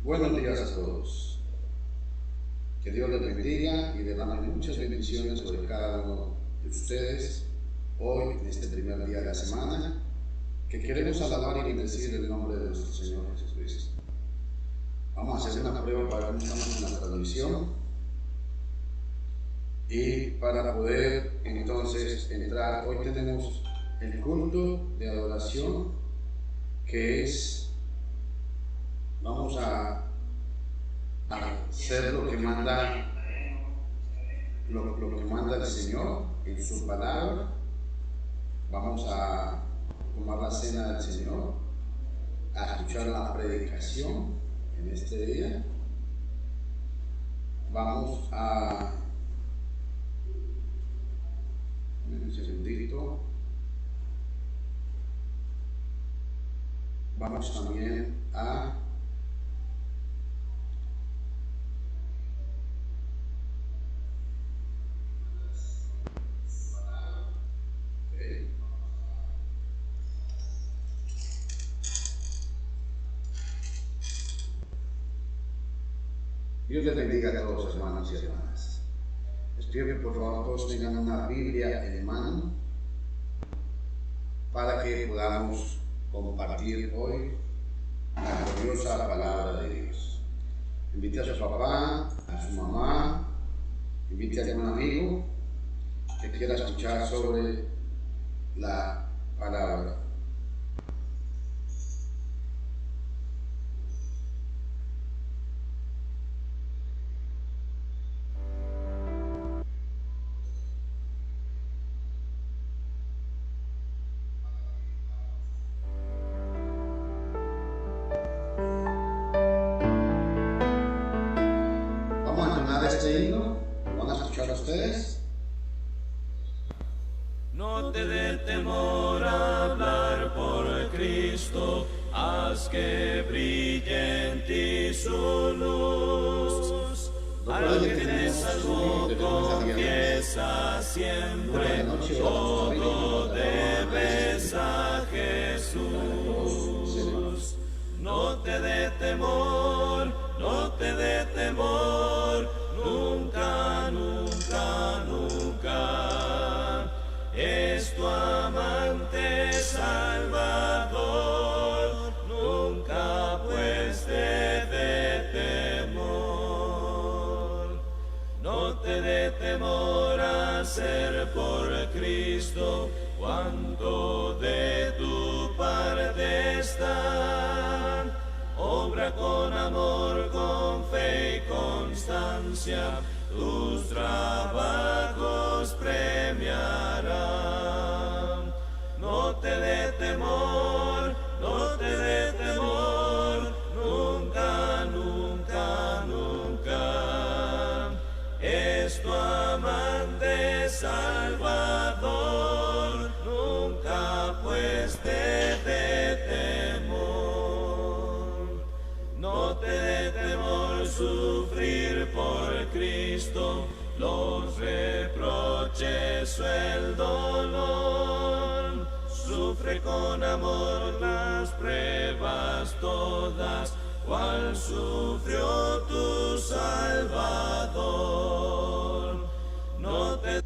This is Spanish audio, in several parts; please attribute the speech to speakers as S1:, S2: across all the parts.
S1: Buenos días a todos. Que Dios les bendiga y derrame muchas bendiciones sobre cada uno de ustedes hoy, en este primer día de la semana, que queremos alabar y bendecir el nombre de nuestro Señor Jesucristo. Vamos a hacer una prueba para cómo estamos en la transmisión y para poder entonces entrar. Hoy tenemos el culto de adoración que es, vamos a hacer lo que manda el Señor en su palabra. Vamos a tomar la cena del Señor, a escuchar la predicación en este día. Vamos a un segundito. Vamos también a Dios les bendiga a todos, hermanos y hermanas. Les pido que por favor todos tengan una Biblia en mano para que podamos compartir hoy la gloriosa palabra de Dios. Invite a su papá, a su mamá, invite a algún amigo que quiera escuchar sobre la palabra. Vamos a entonar este himno, lo van a escuchar ustedes.
S2: No te dé temor hablar por Cristo, haz que brille en ti su luz. Al que te salvó confiesa siempre, todo debes a Jesús. No te dé temor, no te dé temor, nunca, nunca, nunca. Es tu amante Salvador, nunca pues te dé temor. No te dé temor a ser por Cristo, cuanto de tu parte está. Obra con amor, con fe y constancia, tus trabajos premiarán. No te dé temor, no te dé temor, nunca, nunca, nunca. Es tu amante Salvador, nunca pues te dé temor. No te dé temor sufrir por Cristo los reproches o el dolor. Sufre con amor las pruebas todas, cual sufrió tu Salvador. No te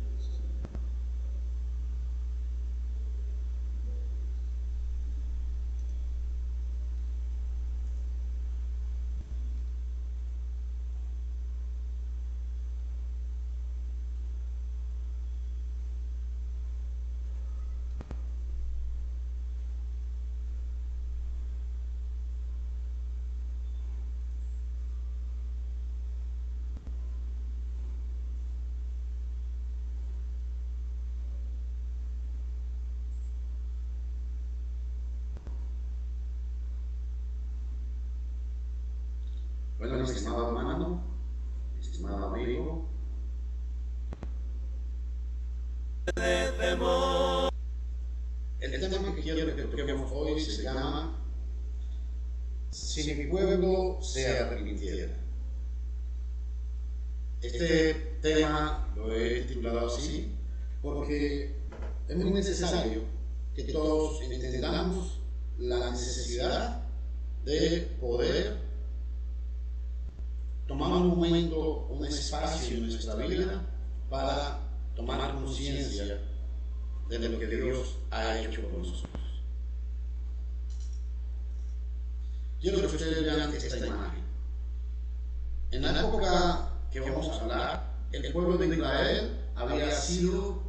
S1: Bueno, mi estimado hermano, mi estimado amigo,
S2: dé temor.
S1: el tema que quiero que toquemos hoy se llama Si mi pueblo se arrepintiera. Este tema lo he titulado así porque es muy necesario que todos entendamos la necesidad de poder momento, un espacio en nuestra vida para tomar conciencia de lo que Dios ha hecho por nosotros. Quiero que ustedes vean esta imagen. En la época que vamos a hablar, el pueblo de Israel había sido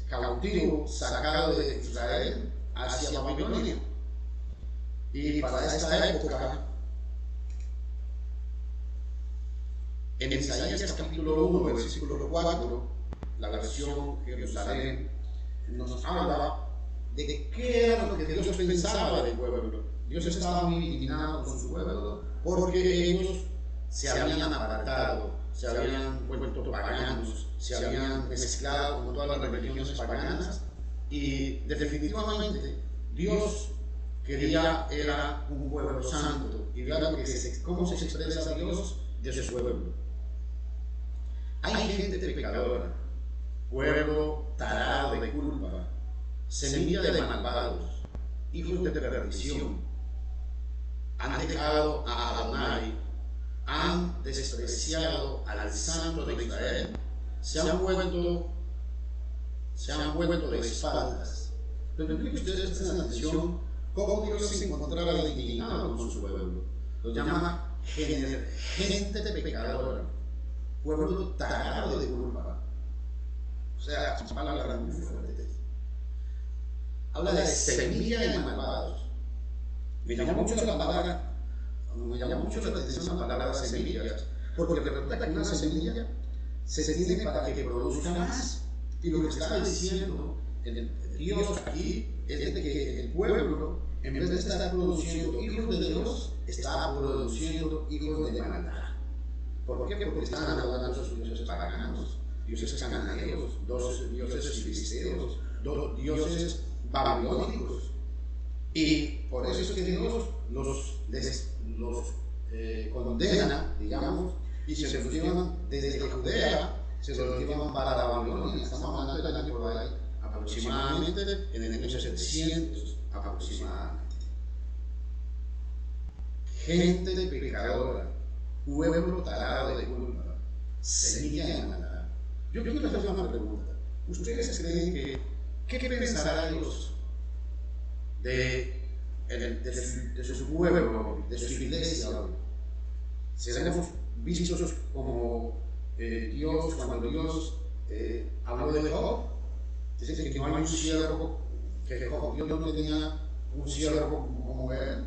S1: cautivo, sacado de Israel hacia Babilonia. Y para esta época, en Isaías capítulo 1, versículo 4, la versión Jerusalén nos habla de qué era lo que Dios pensaba del pueblo. Dios estaba muy indignado con su pueblo porque ellos se habían apartado, se habían vuelto paganos, se habían mezclado con todas las religiones paganas, y definitivamente Dios quería era un pueblo santo. Y vean cómo se expresa Dios de su pueblo. Hay gente pecadora, pueblo tarado de culpa, semilla de malvados, hijos de perdición. Han dejado a Adonai, han despreciado al Santo de Israel, se han vuelto de espaldas. Pero quiero que ustedes presten atención cómo Dios se encontraba indignado con su pueblo. Lo llama gente pecadora, pueblo tarado de culpa. O sea, son palabras muy fuertes. Habla de semilla de malvados. Me llamó mucho la atención la palabra semillas, porque resulta que una semilla se tiene para que produzca más. Y lo que está diciendo Dios aquí es de que el pueblo, en vez de estar produciendo hijos de Dios, está produciendo hijos de maldad. ¿Por qué? Porque están adorando a sus dioses paganos, dioses cananeos, dioses filisteos, dioses babilónicos. Y por eso es que Dios los condena, digamos, y se los llevan desde Judea, se los llevan para la Babilonia. Estamos hablando del año por ahí, aproximadamente en el año 700 aproximadamente. Gente pecadora, pueblo tarado de culpa, semilla de maldad. Yo quiero hacer una pregunta. ¿Ustedes creen que qué pensará Dios de su pueblo, de su iglesia? Seremos vistos como Dios, cuando Dios habló de Job, dice que no hay un siervo, que Job, Dios no tenía un siervo como él,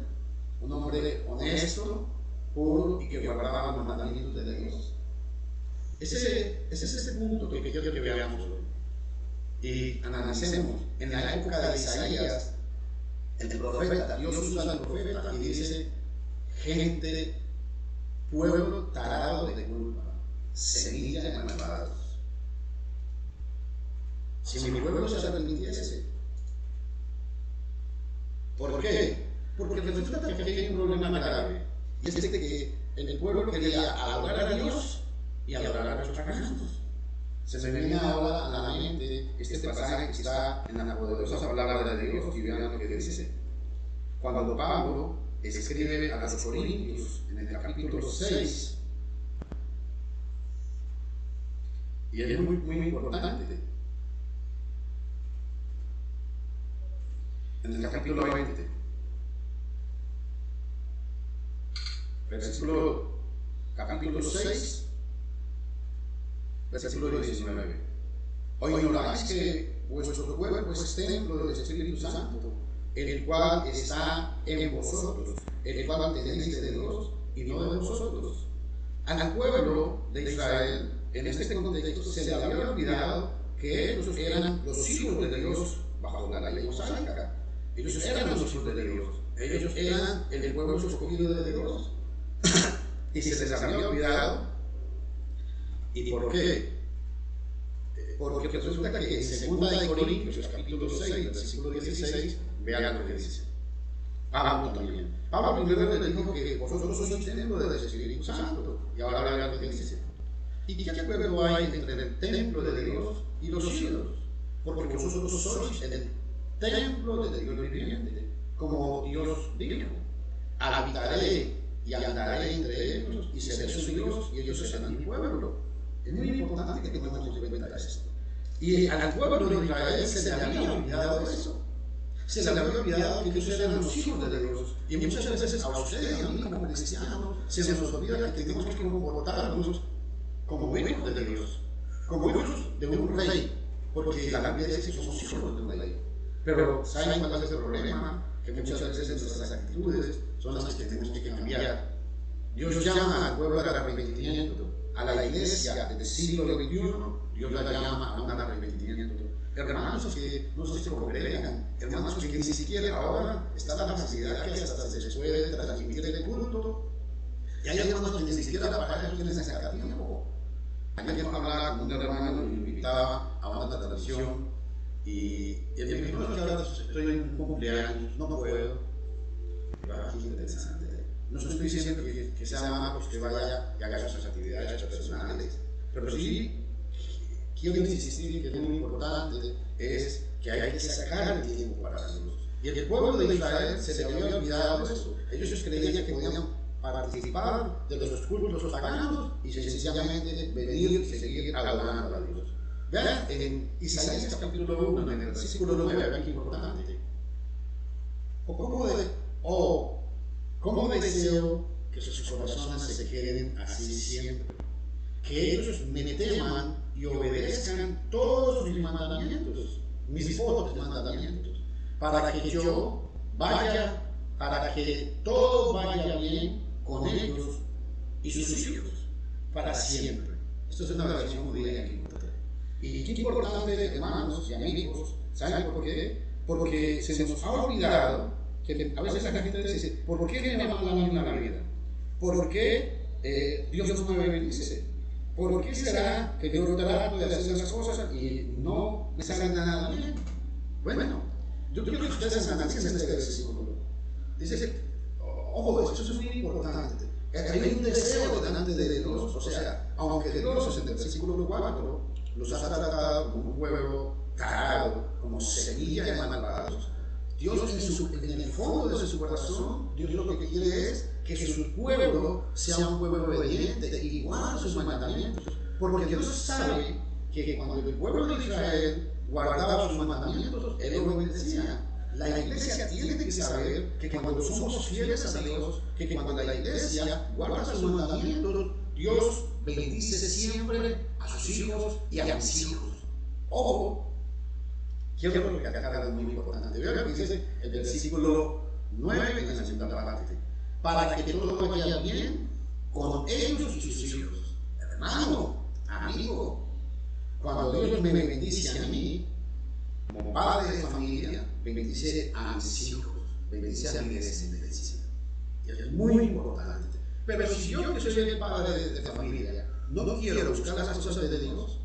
S1: un hombre honesto, puro y que guardaba los mandamientos de Dios. Ese es este punto que quiero que veamos hoy. Y analicemos. En la época de Isaías, el profeta, Dios usa al profeta y dice: gente, pueblo tarado de culpa, semilla de malvados. Si mi pueblo se arrepintiese. ¿Por qué? Porque resulta que aquí hay un problema grave. Y es que el pueblo quería adorar a Dios y adorar a los paganos. Se me viene ahora a la mente este pasaje que está en la poderosa palabra de Dios, y vean lo que dice. Cuando Pablo escribe a los Corintios en el capítulo 6, y es muy importante. En el capítulo 20, capítulo 6, versículo 19. Hoy ignoráis que vuestro cuerpo es templo del Espíritu Santo, el cual está en vosotros, el cual tenéis de Dios y no de vosotros. Al pueblo de Israel, en este contexto, se le había olvidado que ellos eran los hijos de Dios bajo la ley mosaica. Ellos eran los hijos de Dios, ellos eran el pueblo escogido de Dios. Y se les había olvidado. ¿Y por qué? Porque resulta que en 2 Corintios, capítulo 6, versículo 16, vean lo que dice. Pablo también. Pablo primero le dijo que vosotros sois templo del Espíritu Santo. Y ahora vean lo que dice. ¿Y qué acuerdo hay entre el templo de Dios y los ídolos? Porque vosotros sois el templo de Dios viviente, como Dios dijo: habitaré y andaré entre ellos y seré su Dios y ellos serán mi pueblo. Es muy importante que tengamos en cuenta esto. Y al pueblo de Israel se le había olvidado eso. Se le había olvidado que ellos eran los hijos de Dios. Y muchas veces a usted y a mí como cristianos se nos olvida que tenemos que comportarnos como hijos de Dios, como hijos de un rey, porque la Biblia dice que somos hijos de un rey. Pero ¿saben cuál es el problema? Que muchas veces nuestras actitudes son las que tenemos que cambiar. Dios llama al pueblo al arrepentimiento. A la iglesia del siglo XXI, Dios la llama a un arrepentimiento. Hermanos que no se congregan, hermanos que ni siquiera ahora está la facilidad que hasta se les puede transmitir el culto. Y hay hermanos que ni siquiera para ellos quieren sacar tiempo. Ayer hablaba con un hermano y me invitaba a una transmisión y él me dijo, no, ahora estoy en un cumpleaños, no puedo. Aquí es interesante. No estoy diciendo que sea malo que usted vaya y haga sus actividades personales, pero sí quiero insistir que es muy importante es que hay que sacar el tiempo para Dios. Y el pueblo de Israel se le había olvidado eso. Ellos creían que podían participar de los cultos paganos y sencillamente venir y seguir adorando a Dios. Vean en Isaías capítulo 1, en el versículo 9, vean qué importante. ¿Cómo deseo que sus corazones se queden así siempre? Que ellos me teman y obedezcan todos mis mandamientos, mis votos mandamientos, para que yo vaya, para que todo vaya bien con ellos y sus hijos, para siempre. Esto es una versión judía aquí. Y qué importante, hermanos y amigos, ¿saben por qué? Porque se nos ha olvidado que a veces la gente dice, ¿por qué me mandan a mí la vida? ¿Por qué Dios no me bendice? ¿Por qué será que yo trato de hacer las cosas y no me sale nada bien? Bueno, yo quiero que ustedes analicen este versículo. Dice, ojo, esto es muy importante. Hay un deseo delante de Dios, o sea, aunque Dios en el versículo 4 los ha tratado como un pueblo caro, como semilla de malvados, Dios en el fondo de su corazón, Dios lo que quiere es que su pueblo sea un pueblo obediente y guarde sus mandamientos. Porque Dios sabe que cuando el pueblo de Israel guardaba sus mandamientos, Él obedecía. La iglesia tiene que saber que cuando somos fieles a Dios, que cuando la iglesia guarda sus mandamientos, Dios bendice siempre a sus hijos y a mis hijos. Ojo. Quiero recalcar algo muy importante. Vean lo que dice el versículo 9 en la segunda parte. Para que todo vaya bien con ellos y sus hijos. Hermano, amigo, cuando Dios me bendice a mí, como padre de familia, bendice a mis hijos, bendice a mi descendencia. Y es muy importante. Pero si yo que soy el padre de familia, no quiero buscar las cosas de Dios,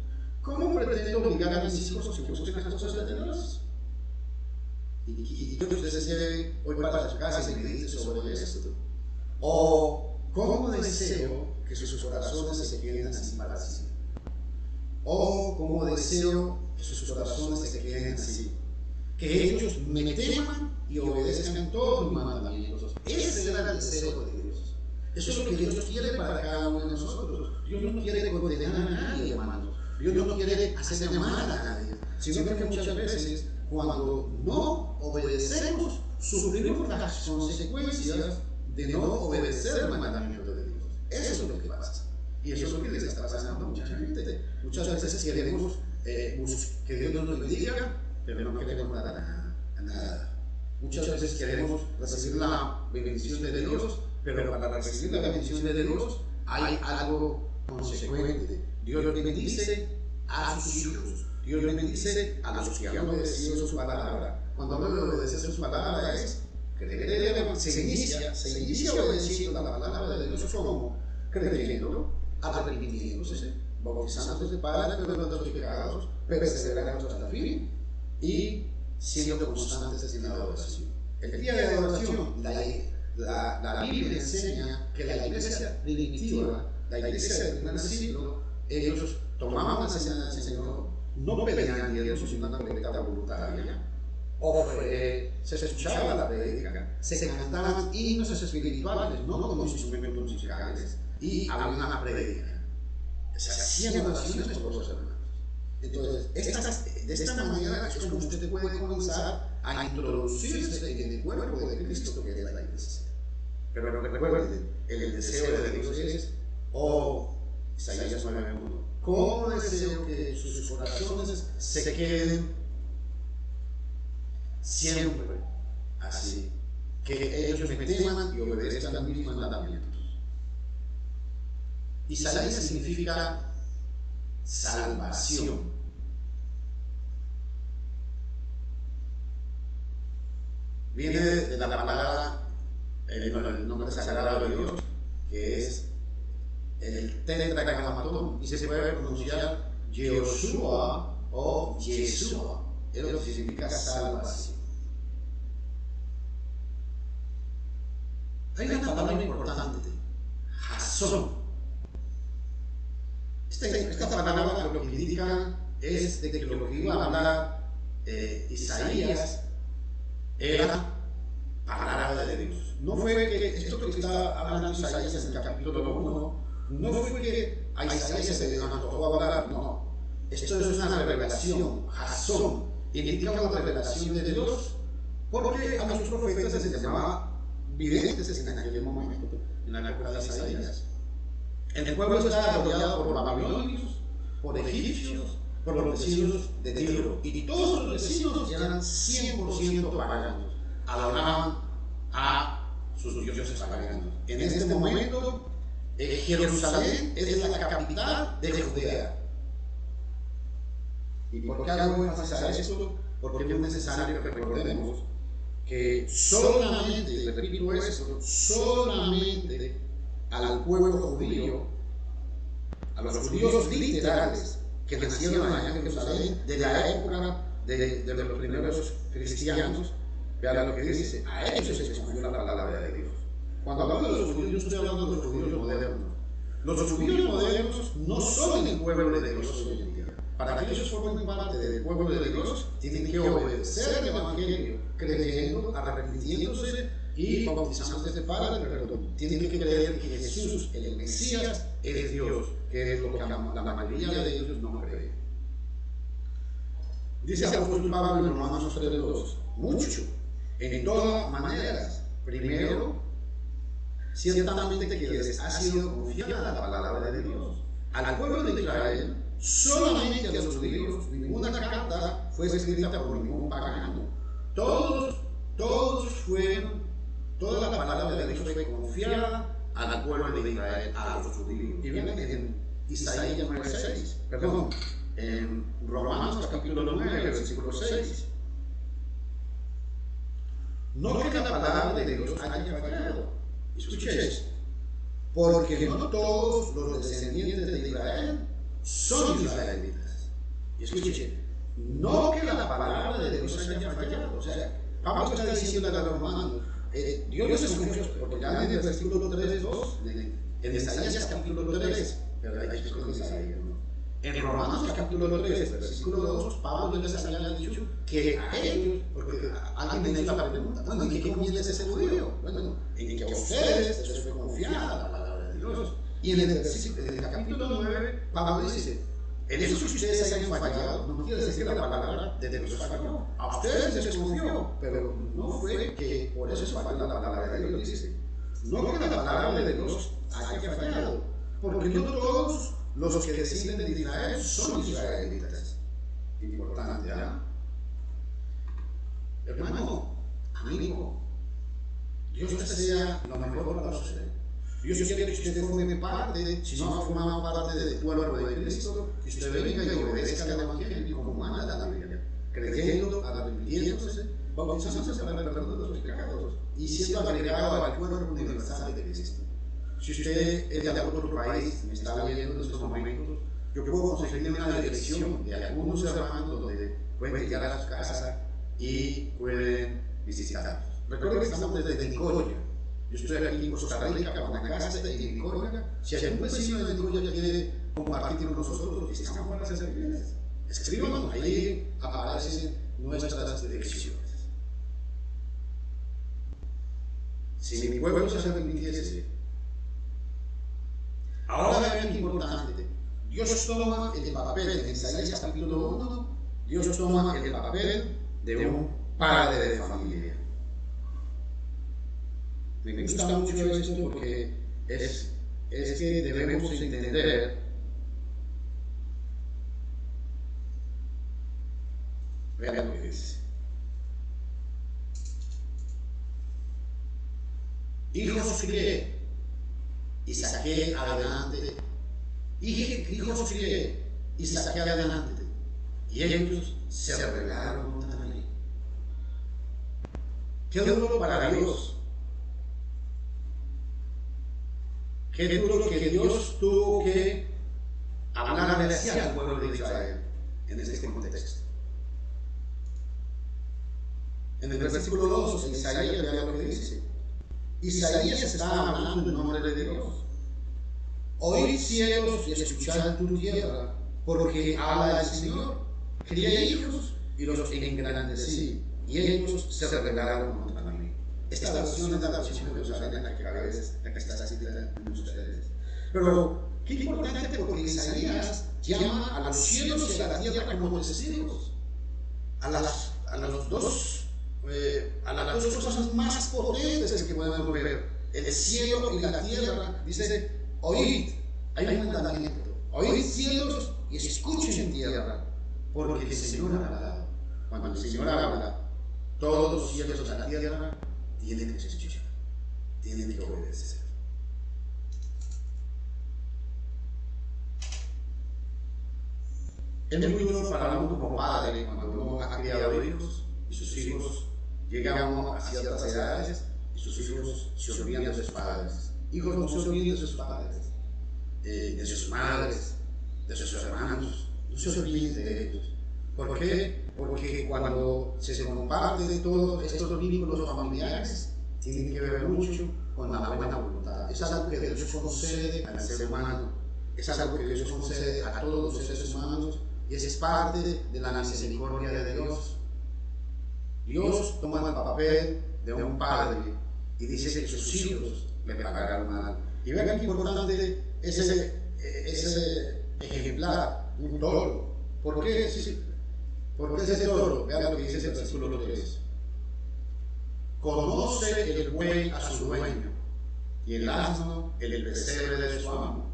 S1: ¿cómo pretendo obligar a mis hijos que busquen las cosas de Dios? Y yo deseo hoy para su casa y medite sobre esto. O cómo deseo que sus corazones se queden así para siempre. O cómo deseo que sus corazones se queden así. Que ellos me teman y obedezcan todos mis mandamientos. Ese era el deseo de Dios. Eso es lo que Dios quiere para cada uno de nosotros. Dios no quiere condenar a nadie, hermanos. Dios no quiere hacerle mal a nadie, sino que muchas veces cuando no obedecemos sufrimos las consecuencias de no obedecer el mandamiento de Dios. Eso es lo que pasa. Y eso es lo que les está pasando a mucha gente. Muchas veces queremos que Dios nos bendiga, pero no queremos dar a nada. Muchas veces queremos recibir la bendición de Dios, pero para recibir la bendición de Dios hay algo consecuente. Dios bendice a sus hijos. Dios bendice a los que han obedecido su palabra. Cuando hablo de obedecer su palabra es creer, se inicia obedeciendo la palabra de Dios como creyendo, arrepintiéndose, bautizándose para perdonar los pecados, perseverando hasta el fin y siendo constantes en la adoración. El día de adoración, la Biblia enseña que la iglesia primitiva, la iglesia del primer siglo, ellos tomaban la cena del Señor, no pedían diezmos sino una colecta voluntaria, se escuchaba la prédica, se cantaban himnos espirituales, no como instrumentos musicales, y había una prédica. Se hacían oraciones por los hermanos. Entonces, de esta manera es como usted puede comenzar a introducirse en el cuerpo de Cristo, que es la iglesia. Pero recuerden, el deseo de Dios es, Isaías 9:1, ¿cómo deseo que sus corazones se queden siempre así, que ellos me teman y obedezcan mis mandamientos? Isaías significa salvación. Viene de la palabra, el nombre sagrado de Dios, que es el tetragramatón, y se puede pronunciar Yehoshua o Yeshua, es lo que significa salvación. Hay una palabra importante, Jasón. Esta palabra lo que indica es de que lo que iba a hablar Isaías era palabra de Dios. No fue que esto que está hablando Isaías en el capítulo 1, no fue que a Isaías se le antojó hablar, no. Esto es una revelación, Jasón, indica una revelación de Dios, porque a los profetas se les llamaba videntes en aquel momento, en la época de Isaías. El pueblo estaba rodeado por babilonios, por egipcios, por los vecinos de Tiro, y todos los vecinos eran 100% paganos, adoraban a sus dioses paganos. En este momento, Jerusalén es la capital de Judea. ¿Y por qué hago énfasis a esto? Porque es necesario que recordemos que solamente, repito esto, solamente al pueblo judío, a los judíos literales que nacieron allá en Jerusalén, de la época de los primeros cristianos, vean lo que dice, a ellos se les confió la palabra de Dios. Cuando hablamos de los judíos, estoy hablando de los judíos modernos. Los judíos modernos no son el pueblo de Dios hoy en día. Para que ellos formen parte del pueblo de Dios, tienen que obedecer el Evangelio, creyendo, arrepintiéndose y bautizándose para el perdón. Tienen que creer que Jesús, el Mesías, es Dios, que es lo que la mayoría de ellos no creen. Dice el apóstol Pablo en Romanos 3:2, mucho, en todas maneras. Primero, ciertamente que les ha sido confiada la palabra de Dios. Al pueblo de Israel, solamente a los judíos, ninguna carta fue escrita por ningún pagano. Toda la palabra de Dios fue confiada al pueblo de Israel, a los judíos. Y viene en Isaías 9:6, perdón, en Romanos capítulo 9, versículo 6. No que la palabra de Dios haya fallado. Escuche esto. Porque no todos los descendientes de Israel son israelitas. Y escuche, no que la palabra de Dios haya fallado. O sea, Pablo está diciendo a los romanos, Dios es un Dios, porque ya en el versículo 3:2, en Isaías capítulo 3, pero ahí es con Isaías, ¿no? En Romanos capítulo 3, versículo 2, Pablo les había dicho que a ellos, porque alguien me hizo la pregunta, bueno, ¿en qué conviene ser judío? Bueno, en que a ustedes les fue confiada la palabra de Dios. Y en el capítulo 9, Pablo dice, en eso que ustedes hayan fallado, no quiere decir que la palabra de Dios falló. A ustedes les confió, pero no fue que por eso falló la palabra de Dios. Dice, no que la palabra de Dios haya fallado, porque no todos los que descienden de Israel son israelitas. Importante, ¿ah? Hermano, amigo, Dios desea lo mejor para usted. Dios quiere que usted forme parte, si no ha formado parte del pueblo de Cristo, que usted venga y obedezca al Evangelio como manda la Biblia, creyendo, arrepintiéndose, bautizándose para el perdón de los pecados y siendo agregado al cuerpo universal de Cristo. Si usted es de otro país, me está viendo en estos momentos, yo puedo conseguirle una dirección de algunos hermanos donde pueden llegar a su casa y pueden visitarlos. Recuerden que estamos desde Nicoya. Yo estoy aquí en Costa Rica, Guanacaste y Nicoya. Si algún vecino de Nicoya quiere compartir con nosotros, estamos para servirles. Escríbanos, ahí aparecen nuestras direcciones. si mi pueblo se arrepintiese. Ahora vean qué importante. Dios toma el papel, en Isaías capítulo 1, Dios toma el papel de un padre de familia. Me gusta mucho esto porque es que debemos entender. Vean lo que dice. Hijos crié y saqué adelante. Hijos crié y saqué adelante. Y ellos se rebelaron contra mí. Qué duro para Dios. Qué duro que Dios tuvo que hablarle así al pueblo de Israel en este contexto. En el versículo 2, Isaías, vea lo que dice. Isaías está hablando en nombre de Dios. Oíd cielos y escuchad tu tierra, porque habla el Señor. Crié hijos y los engrandecí, y ellos se rebelaron contra mí. Esta versión es la versión de Jerusalén, la que está escrita en ustedes. Pero qué importante, porque Isaías llama a los cielos y a la tierra como testigos. A las dos cosas más potentes que podemos ver, el cielo y la tierra. Dice: oíd, hay un mandamiento, oíd cielos y escuchen tierra, porque el Señor ha hablado. Cuando el Señor habla, todos los cielos y la tierra tienen que escuchar, tienen que obedecer. Es muy duro para uno como padre cuando uno ha criado hijos y sus hijos llegan a ciertas edades y sus hijos se olvidan de sus padres. Hijos no se olviden de sus padres, de sus madres, de sus hermanos, no se olviden de ellos. ¿Por qué? Porque cuando se comparte todos estos vínculos familiares, tienen que ver mucho con la buena voluntad. Es algo que Dios concede al ser humano, es algo que Dios concede a todos los seres humanos, y es parte de la misericordia de Dios. Dios toma el papel de un padre y dice que sus hijos le pagaron mal. Y vean qué importante ese ejemplar, un toro. ¿Por qué ese toro? Vean lo que dice el versículo 3. Conoce el buey a su dueño, y el asno el pesebre de su amo.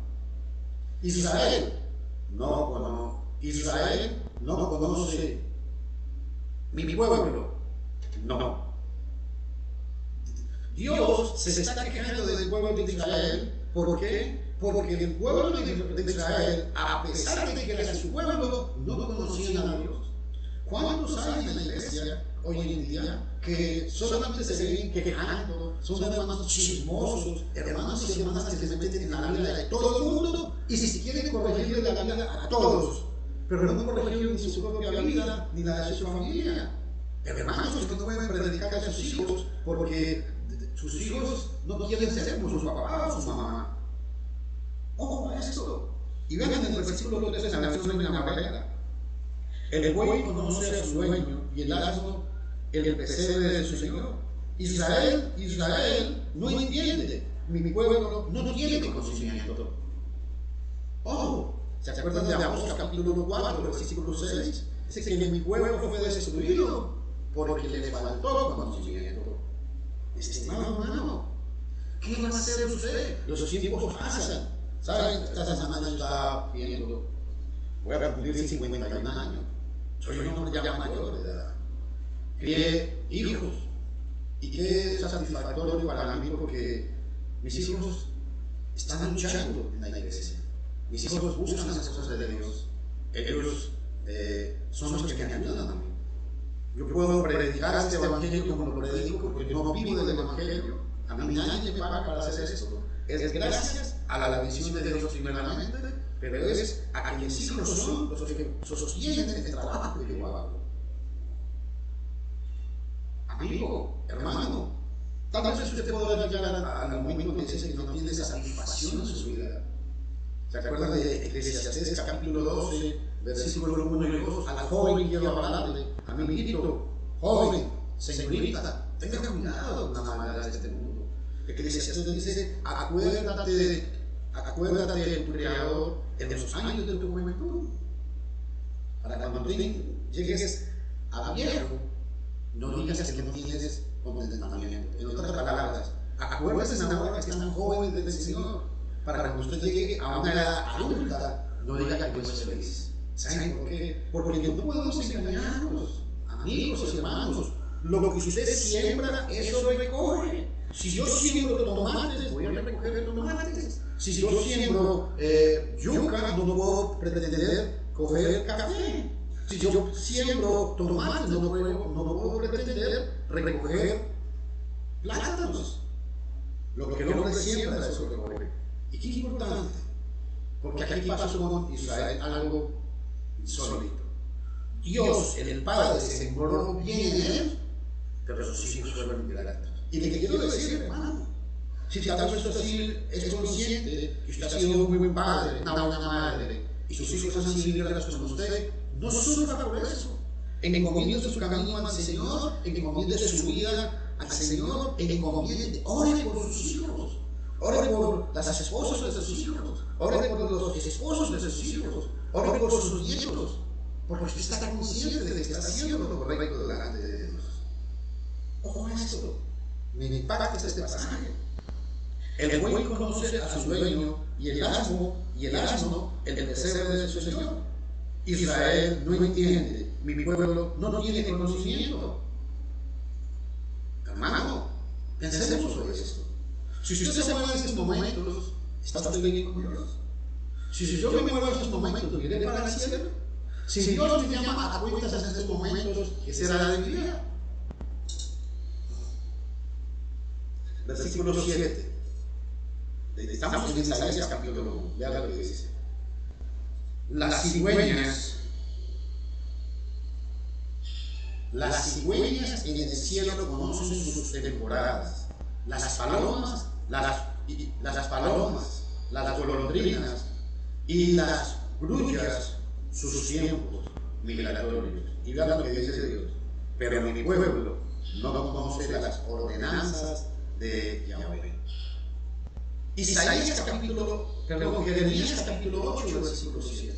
S1: Israel no conoce, mi pueblo no. Dios se está quejando del pueblo de Israel. ¿Por qué? Porque el pueblo de Israel, a pesar de que era su pueblo, no conocían a Dios. ¿Cuántos hay en la iglesia hoy en día que solamente se ven quejando, son hermanos chismosos, hermanos y hermanas que se meten en la vida de todo el mundo y si quieren corregir la vida a todos, pero no corregir ni su propia vida ni la de su familia? Hermanos que no pueden predicar a sus hijos porque sus hijos no quieren ser como su papá o su mamá. Ojo a esto. Y vean en el versículo 3 en la versión de la Valera: el buey conoce a su dueño y el asno el pesebre de su señor. Israel no entiende. Mi pueblo no tiene conocimiento. Ojo, ¿se acuerdan de Amós capítulo 4, versículo 6? Dice que mi pueblo fue destruido porque le faltó conocimiento. Estimado hermano, ¿qué va a hacer usted? Los tiempos pasan. ¿Saben? Esta semana yo estaba viendo, voy a cumplir 51 años. Soy un hombre ya mayor de edad. Crié hijos. Y qué satisfactorio para mí, porque mis hijos están luchando en la iglesia. Mis hijos buscan las cosas de Dios. Ellos son los que me ayudan a mí. Yo puedo predicar este evangelio como lo predico porque no vivo del evangelio. A mí nadie me paga para hacer esto. Es gracias a la bendición de Dios primeramente, pero es a que mis hijos son los que sostienen el trabajo que yo hago. Amigo, hermano, tal vez usted pueda llegar al momento que dice que no tiene satisfacción en su vida. ¿Se acuerdan de Eclesiastés capítulo 12, versículo 1 y 2? Al joven quiero hablarle, amiguito, joven, señorita, tenga cuidado con la maldad de este mundo. Eclesiastés dice, acuérdate de tu Creador en los años de tu juventud. Para cuando llegues a viejo, no digas que no tienes contentamiento. En otras palabras, acuérdense ahora que están jóvenes del Señor, para cuando usted llegue a una edad adulta, no diga que no es feliz. ¿Saben por qué? Porque no podemos engañarnos, amigos y hermanos. Lo que usted siembra, eso recoge. Si yo siembro tomates, voy a recoger tomates. Si yo siembro yuca, no puedo pretender coger café. Si yo siembro tomates, no puedo pretender recoger plátanos. Lo que el hombre siembra, eso recoge. ¿Y qué es importante? Porque aquí pasó con Israel algo insólito. Dios, el Padre, sembró bien en él, pero sus hijos fueron ingratos. Y le quiero decir, hermano, si tal vez usted es consciente que usted ha sido un muy buen padre, una buena madre, y sus hijos han sido ingratos con usted, no sufra por eso. Encomiende su camino al Señor, encomiende su vida al Señor, encomiende, ore por sus hijos, ore por las esposas de sus hijos, ore por los esposos de sus hijos, ore por sus nietos, porque usted está consciente de que está haciendo lo correcto delante de Dios. Ojo a esto, me impacta este pasaje. El buey conoce a su dueño y el asno el deseo de su Señor. Israel no entiende, mi pueblo no tiene conocimiento. Hermano, pensemos sobre esto. Si usted se mueve en estos momentos, ¿está usted bien con Dios? Si yo me muevo en estos momentos, ¿iré para el cielo? Si Dios me llama a cuentas en estos momentos, ¿qué será de mi vida? Versículo 7. Estamos en Isaías capítulo 1. Vea lo que dice. Las cigüeñas en el cielo conocen sus temporadas. Las palomas, las golondrinas y las grullas sus tiempos migratorios. Y vean lo que dice Dios. Pero mi pueblo no conoce las ordenanzas de Yahweh. Jeremías capítulo 8, versículo 7.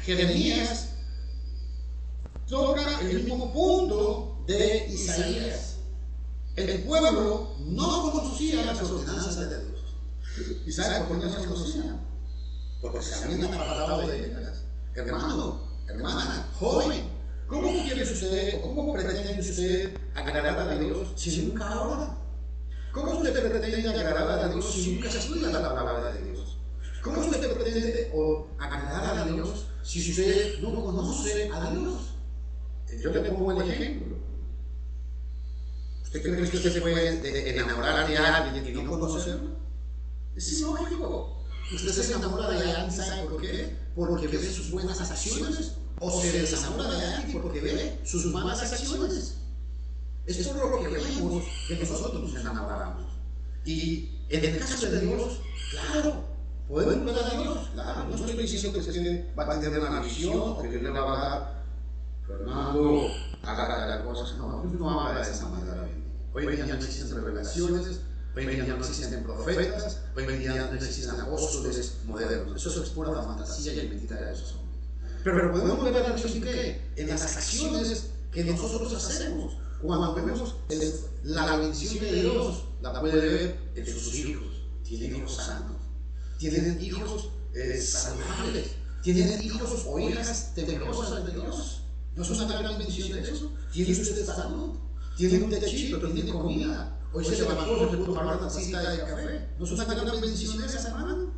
S1: Jeremías toca el mismo punto de Isaías. El pueblo no conocía las ordenanzas de Dios. ¿Y sabe por qué no las conocían? Porque se habían apartado de ellas. Hermano, hermana, joven, ¿cómo quiere usted o cómo pretende usted agradar a Dios si nunca ora? ¿Cómo usted pretende agradar a Dios si nunca estudia la palabra de Dios? ¿Cómo usted pretende agradar a Dios si usted no conoce a Dios? Yo le pongo el ejemplo. ¿Usted cree que usted se puede enamorar de alguien y no conocerlo? Es ilógico. Usted se enamora de alguien, ¿sabe por qué? Porque ve sus buenas acciones, o se desenamora de alguien porque ve sus malas acciones. Es por lo que vemos que nosotros nos enamoramos. Y en el caso de Dios, claro, podemos ver a Dios. Claro, no estoy diciendo que usted va a tener una visión o que le va a dar, Fernando, haga las cosas. No, Dios no habla de esa manera. Hoy en día no existen revelaciones, hoy en día no existen profetas, hoy en día no existen apóstoles modernos. Eso es pura fantasía y mentira de esos hombres. Pero podemos ver a Dios en las acciones que nosotros hacemos. Cuando vemos la bendición de Dios, la puede ver en sus hijos. Tienen hijos sanos, tienen hijos saludables, tienen hijos o hijas temerosas de Dios. ¿No es una gran bendición de eso? ¿Tiene usted salud? ¿Tiene un techito? ¿Tiene comida? Hoy se levantó, se pudo tomar una tacita de café. ¿No es una gran bendición de esa, hermano?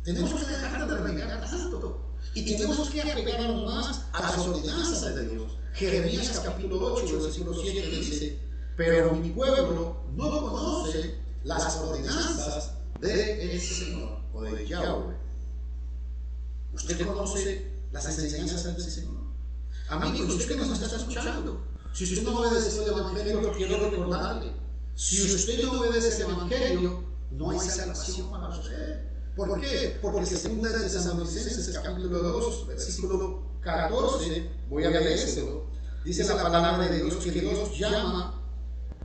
S1: Tenemos que dejar de renegar tanto. Y tenemos que apegarnos más a las ordenanzas de Dios. Jeremías capítulo 8, versículo 7 dice: pero mi pueblo no conoce las ordenanzas del Señor o de Yahweh. ¿Usted conoce las enseñanzas del Señor? Amigo, usted que nos está escuchando, si usted no obedece el Evangelio, quiero recordarle: si usted no obedece el Evangelio, no hay salvación para usted. ¿Por qué? Porque según de Tesalonicenses capítulo 2, versículo 14, voy a leérselo, dice la palabra de Dios que Dios llama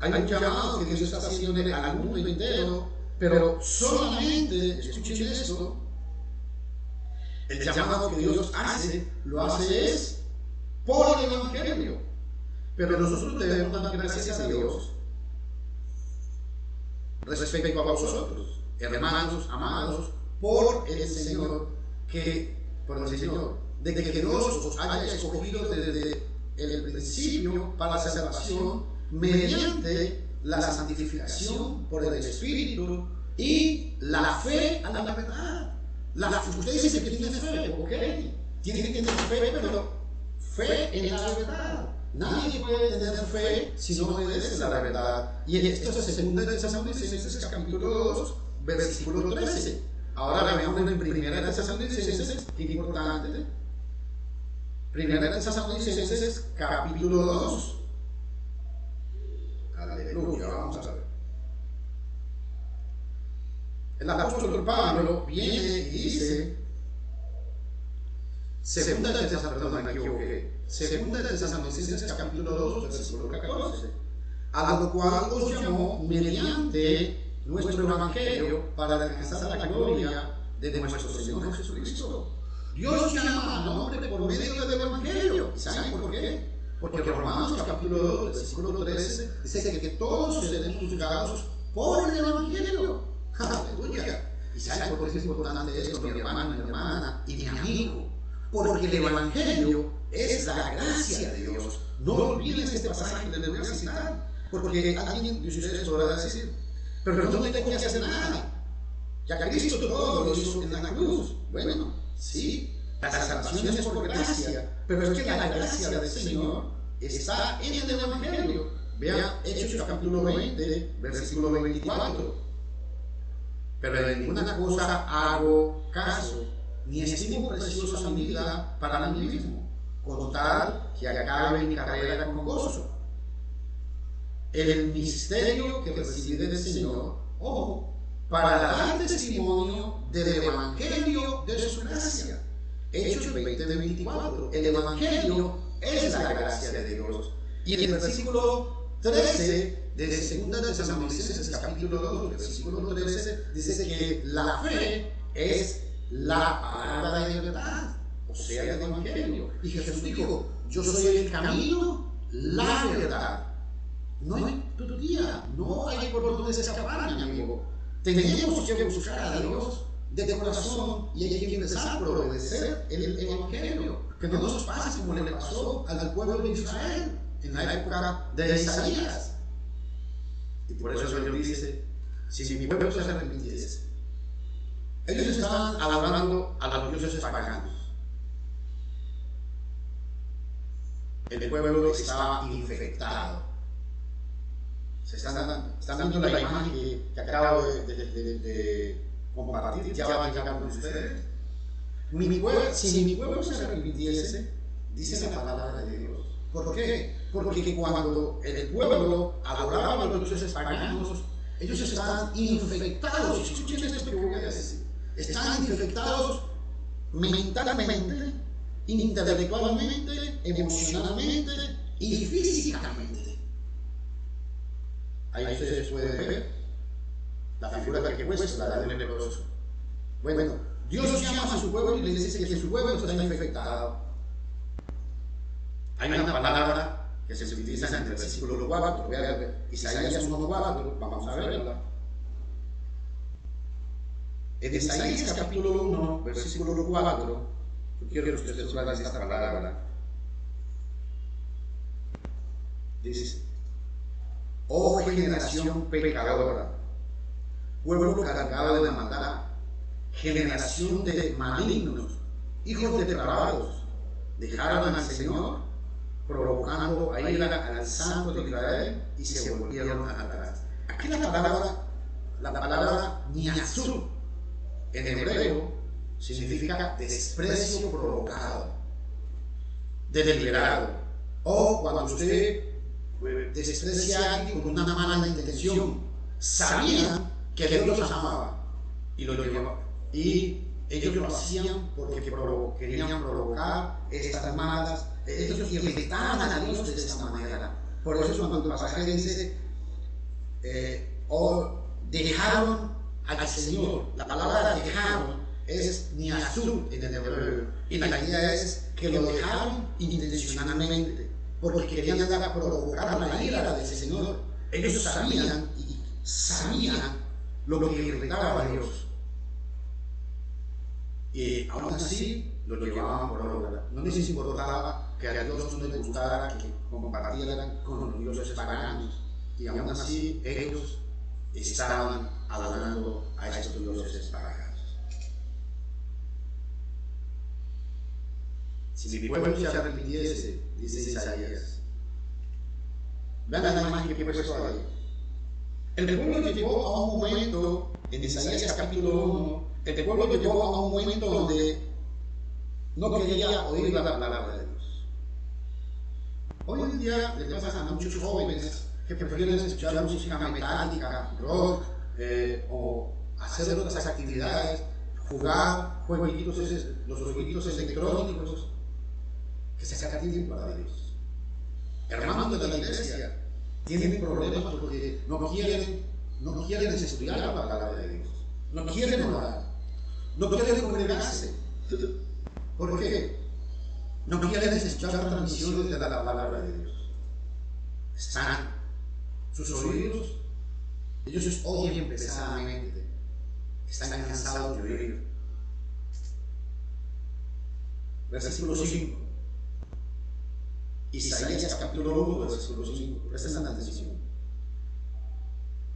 S1: hay un llamado que Dios está haciendo al mundo entero, pero solamente, escuchen esto, el llamado que Dios hace, lo hace es por el Evangelio. Pero nosotros debemos dar gracias a Dios respecto a vosotros, hermanos amados, por el Señor, de que Dios os haya escogido desde el principio para la salvación mediante la santificación por el Espíritu y la fe a la verdad. Usted dice que tiene fe, ok, tiene que tener fe, pero fe en la verdad. Nadie puede tener fe si no obedece la verdad. Y esto es 2 de Tesalonicenses capítulo 2, versículo 13. Ahora veamos en 1 de Tesalonicenses, qué importante. 1 de Tesalonicenses capítulo 2. Aleluya, vamos a ver. El apóstol Pablo viene y dice, Segunda de Tesalonicenses capítulo 2, versículo 14, a lo cual os llamó mediante nuestro evangelio para alcanzar la gloria de nuestro Señor Jesucristo. Dios llama al hombre por medio del evangelio. ¿Saben por qué? Porque Romanos capítulo 2, versículo 13 dice que todos seremos juzgados por el evangelio. Aleluya. ¿Y saben por qué es importante esto, mi hermano, mi hermana y mi amigo? Porque el evangelio es la gracia de Dios. No olviden este pasaje que les voy a citar, porque alguien de ustedes podrá decir, pero no tengo que hacer nada. Ya que Cristo todo lo hizo en la cruz. Bueno, sí, la salvación es por gracia, pero es que la gracia del Señor está en el evangelio. Vean Hechos capítulo 20, versículo 24. Pero de ninguna cosa hago caso, ni estimo preciosa mi vida para mí mismo, con tal que acabe mi carrera con gozo. El misterio que recibí del Señor, para dar testimonio del evangelio de su gracia. Hechos 20:24. El evangelio es la gracia de Dios. Y en el versículo 13 de 2 de Tesalonicenses capítulo 2, versículo 13, dice que la fe es la palabra de verdad, o sea, el evangelio. Y Jesús dijo, yo soy el camino, la verdad. No hay tutía, no hay por dónde escapar, mi amigo. Tenemos que buscar a Dios de corazón y hay que empezar por obedecer el evangelio. Que no nos pase como le pasó al pueblo de Israel en la época de Isaías. Y por eso el Señor dice, si mi pueblo se arrepintiese. Ellos estaban adorando a los dioses paganos. El pueblo estaba infectado. Se están dando la imagen que acabo de compartir, ya va a llegar con ustedes. Si mi pueblo se arrepintiese, dice la palabra de Dios. ¿Por qué? Porque cuando el pueblo adoraba a los dioses paganos, ellos estaban infectados. Escuchen esto que voy a decir. Están infectados mentalmente, intelectualmente, emocionalmente y físicamente. Ahí ustedes pueden ver la figura que muestra la del leproso. Bueno, Dios llama a su pueblo y le dice que su pueblo está infectado. Hay una palabra que se utiliza en el versículo 4, Isaías 1:4, vamos a verla. En Isaías capítulo 1, versículo 4, yo quiero que ustedes vean esta palabra. Dice, oh generación pecadora, pueblo cargado de maldad, generación de malignos, hijos depravados, dejaron al Señor, provocando a ira al Santo de Israel y se volvieron atrás. Aquí la palabra niazú en hebreo significa desprecio provocado, deliberado, o cuando usted desprecia a alguien con una mala intención. Sabían que Dios los amaba y lo llevaba, y ellos lo hacían porque querían provocar estas malas. Ellos irritaban a Dios de esta manera. Por eso cuando el pasaje dice o dejaron al Señor. La palabra dejaron es niasut en el hebreo, y la idea es que lo dejaron intencionalmente, porque querían provocar la ira del Señor. Ellos sabían lo que irritaba a Dios, y aún así lo llevaban por obra. No les importaba que a Dios no les gustara que compartieran con los dioses paganos, y aún así ellos estaban adorando a estos dioses paganos. Si mi pueblo se arrepintiese, dice Isaías. Vean la imagen que he puesto ahí. El pueblo llegó a un momento, en Isaías capítulo 1, el pueblo llegó a un momento donde no quería oír la palabra de Dios. Hoy en día le pasa a muchos jóvenes que prefieren escuchar música metálica, rock, o hacer otras actividades, jugar los jueguitos electrónicos, que se saca tiempo para Dios. Hermanos de la iglesia tienen problemas porque no quieren estudiar la palabra de Dios, no quieren orar, no quieren congregarse. ¿Por qué? No quieren escuchar transmisiones de la palabra de Dios. Están sus oídos, ellos oyen pesadamente, están cansados de oír. Versículo 5. Isaías capítulo 1, versículo 5. Presten atención.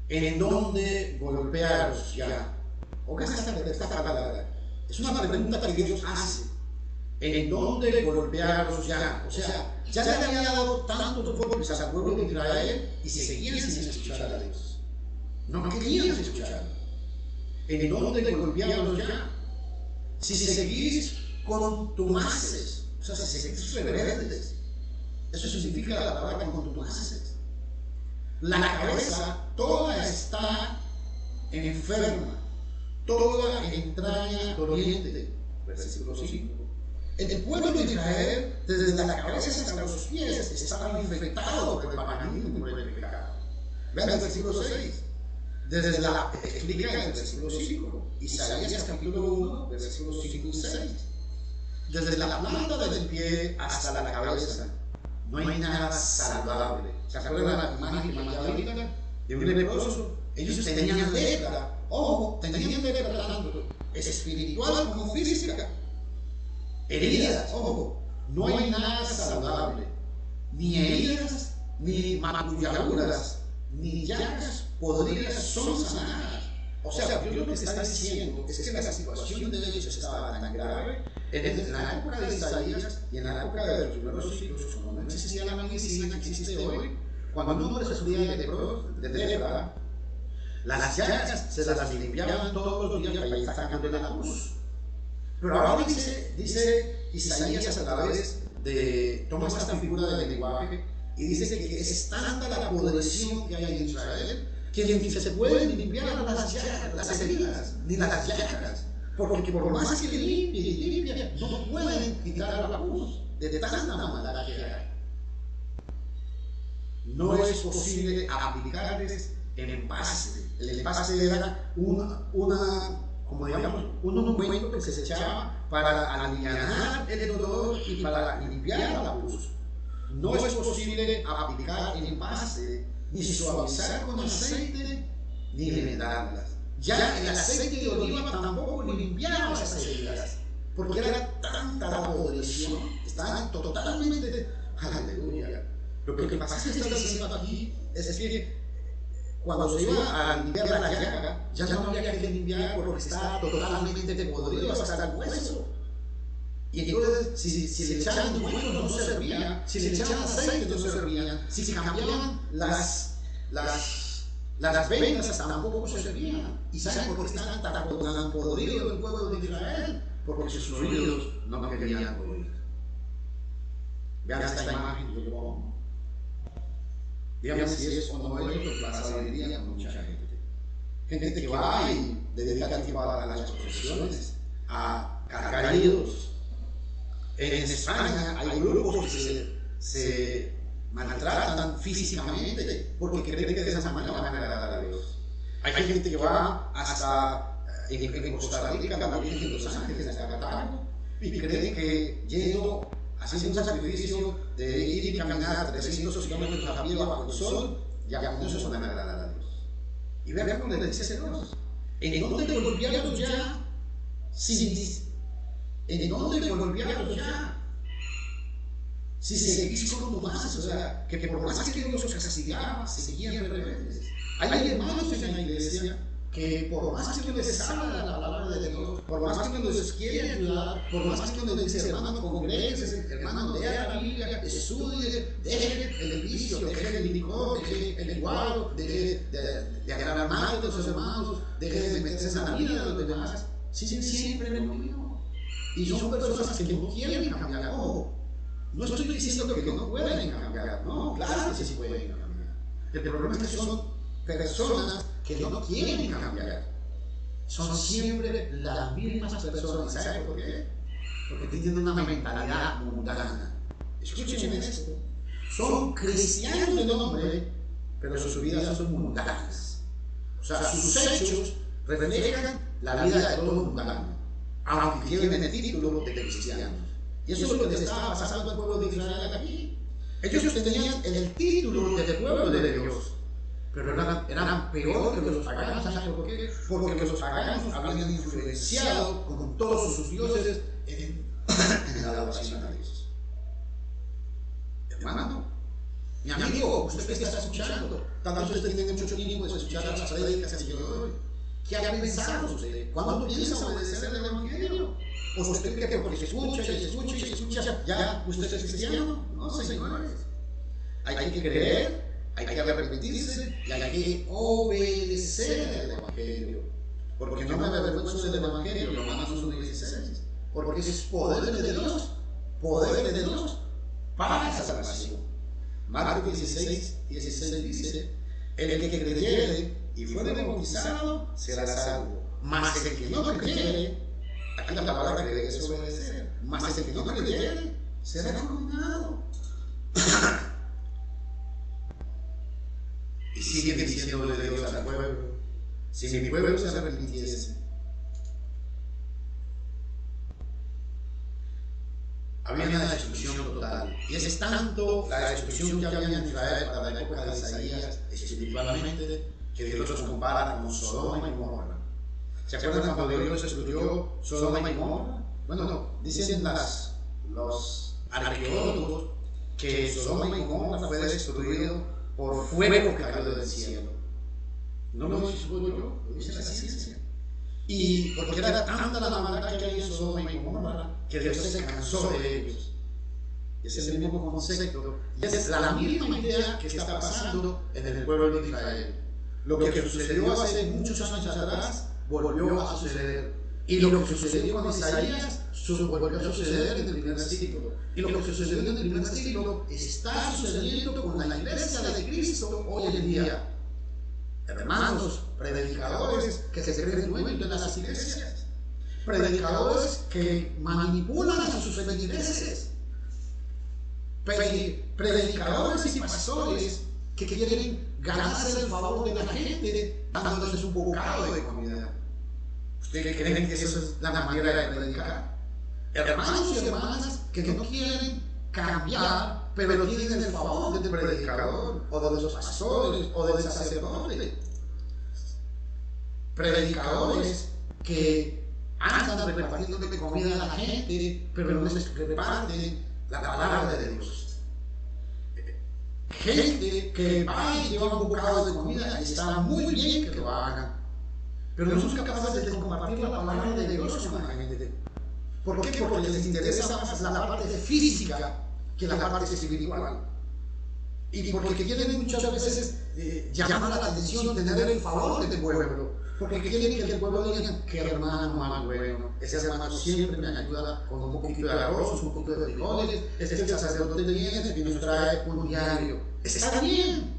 S1: ¿En dónde golpearos ya? Oigan esta palabra. Es una pregunta que Dios hace. ¿En dónde golpearos ya? O sea, ya le había dado tantos golpes al pueblo de Israel y seguían sin escuchar a Dios. No querían escuchar. ¿En dónde golpearos ya? Si seguís contumaces, o sea, si seguís rebeldes, eso significa la palabra contumaces. La cabeza toda está enferma, toda entraña doliente. Versículo 5. El pueblo de Israel, desde la cabeza hasta los pies, estaba infectado por el paganismo y por el pecado. Vean el versículo 6. Explica el versículo 5. Isaías capítulo 1, versículos 5 y 6. Desde la planta del pie hasta la cabeza, no hay nada saludable. ¿Se acuerdan la imagen que mandé ahorita de un leproso? Ellos tenían lepra. Ojo, tenían lepra tanto espiritual como física. Heridas, ojo, no hay nada saludable. Ni heridas, ni magulladuras, ni llagas podridas son sanadas. O sea, Dios lo que está diciendo es que la situación de ellos estaba tan grave en la época de Isaías y en la época de los primeros siglos, cuando no existía la medicina que existe hoy. Cuando uno sufría de lepra, las llagas se las limpiaban todos los días para ir sacando de la luz. Pero ahora dice Isaías a través de, toma esta figura del lenguaje y dice que es tanta la podrición que hay en Israel que ni se pueden limpiar las heridas ni las llagas, porque por más que limpien, no pueden quitar la luz de tanta maldad que hay. No es posible aplicarles el empaste. El empaste era como digamos, un ungüento que se echaba para aliviar el dolor y para limpiar la pus. No es posible aplicar el empaste, ni suavizar con aceite, ni vendarlas. Ya el aceite de oliva tampoco limpiaba esas heridas, porque era tanta la podrición, estaban totalmente, aleluya. Lo que pasa es que está diciendo aquí es que cuando se iba a limpiar la llaga, ya no había que limpiar porque estaba totalmente podrido hasta el hueso. Y entonces, si le echaban ungüento no servía, si le echaban aceite no servía, si cambiaban las vendas tampoco servían. ¿Y saben por qué estaban tan podridos el pueblo de Israel? Porque sus oídos no querían oír. Vean esta imagen que yo pongo. Dígame si es o no es lo que pasa hoy en día con mucha gente. Gente que va y dedica tiempo a las procesiones, a cargar ídolos. En España hay grupos que se maltratan físicamente porque creen que de esa manera van a agradar a Dios. Hay gente que va hasta en Costa Rica, la Virgen de los Ángeles, hasta Cartago, y creen que yendo, haciendo un sacrificio de ir y caminar 300 kilómetros a pie bajo el sol, ya con eso van a agradar a Dios. Y vean cómo le dice Dios: ¿en dónde golpearos ya? ¿En dónde golpearos ya? Si seguís con Tomás, o sea, que por más que Dios los castigaba, seguían rebeldes. Hay hermanos en la iglesia que por más que uno les habla la palabra de Dios, por más que uno les quiere ayudar, por más que uno les dice: hermano, congréguese, hermano, lea la Biblia, estudie, deje el vicio, deje el licor, deje el guaro, deje de agradar mal de los hermanos, deje de meterse en la vida de los demás, siguen siempre en lo mismo. Y son personas que no quieren cambiar. Ojo, no estoy diciendo que no pueden cambiar, no, claro que sí pueden cambiar. El problema es que son personas que no quieren cambiar. Son siempre las mismas personas. ¿Saben por qué? Porque tienen una mentalidad mundana. Escuchen esto. Son cristianos de nombre, pero sus vidas son mundanas. O sea, sus hechos reflejan la vida de todo mundano, aunque tienen el título de cristianos. Y eso es lo que le estaba pasando al pueblo de Israel aquí. Ellos tenían el título del pueblo de Dios, pero eran peor que los paganos. ¿Saben por qué? Porque los paganos habían influenciado con todos sus dioses en la adoración a Dios. Hermano, mi amigo, usted que está escuchando, tal vez usted tiene mucho tiempo de escuchar las prédicas que yo doy. ¿Qué ha pensado usted? ¿Cuándo piensa obedecer el Evangelio? ¿O usted cree que porque se escucha y escucha y escucha, ya usted es cristiano? No, señores. Hay que creer, hay que arrepentirse y hay que obedecer el Evangelio. Porque no me avergüenzo del Evangelio, Romanos 1:16. Porque es poder de Dios para la salvación. Marcos 16:16 dice: el que creyere y fuere bautizado será salvo, mas el que no creyere, aquí la palabra creyere es obedecer, mas el que no creyere será condenado. Y sigue diciéndole Dios al pueblo: si mi pueblo se arrepintiese. Había una destrucción total, y es tanto la destrucción que había en Israel para la época de Isaías espiritualmente, que Dios los compara con Sodoma y Gomorra. ¿Se acuerdan cuando Dios destruyó Sodoma y Gomorra? Bueno, dicen los arqueólogos que Sodoma y Gomorra fue destruido por fuego que cayó del cielo. No lo digo yo, lo dice la ciencia. Y porque era tanta la maldad que había en Sodoma y Gomorra que Dios se cansó de ellos. Y ese es el mismo concepto, y es la misma idea que está pasando en el pueblo de Israel. Lo que sucedió hace muchos años atrás volvió a suceder. Y lo que sucedió con Isaías volvió a suceder en el primer siglo. Y lo que sucedió en el primer siglo está sucediendo con la iglesia de Cristo hoy en día. Hermanos, predicadores que se creen dueños de las iglesias, predicadores que manipulan a sus feligreses, predicadores y pastores que quieren ganarse el favor de la gente dándoles un bocado de comida. ¿Ustedes creen que esa es la manera de predicar? Hermanos y hermanas que no quieren cambiar, pero tienen el favor del predicador, o de los pastores, o del sacerdote. Predicadores que andan repartiendo comida a la gente, pero no les reparten la palabra de Dios. Gente que va y lleva un bocado de comida, está muy bien que lo hagan, pero no son capaces de compartir la palabra de Dios con la gente. ¿Por qué? Porque les interesa más la parte física que la parte espiritual. Y porque quieren muchas veces llamar la atención, tener el favor del pueblo. Porque quieren que el pueblo diga: que hermano más bueno, ese hermano siempre me ayuda con un poquito de arroz, un poquito de frijoles, el sacerdote viene y nos trae un diario. Está bien.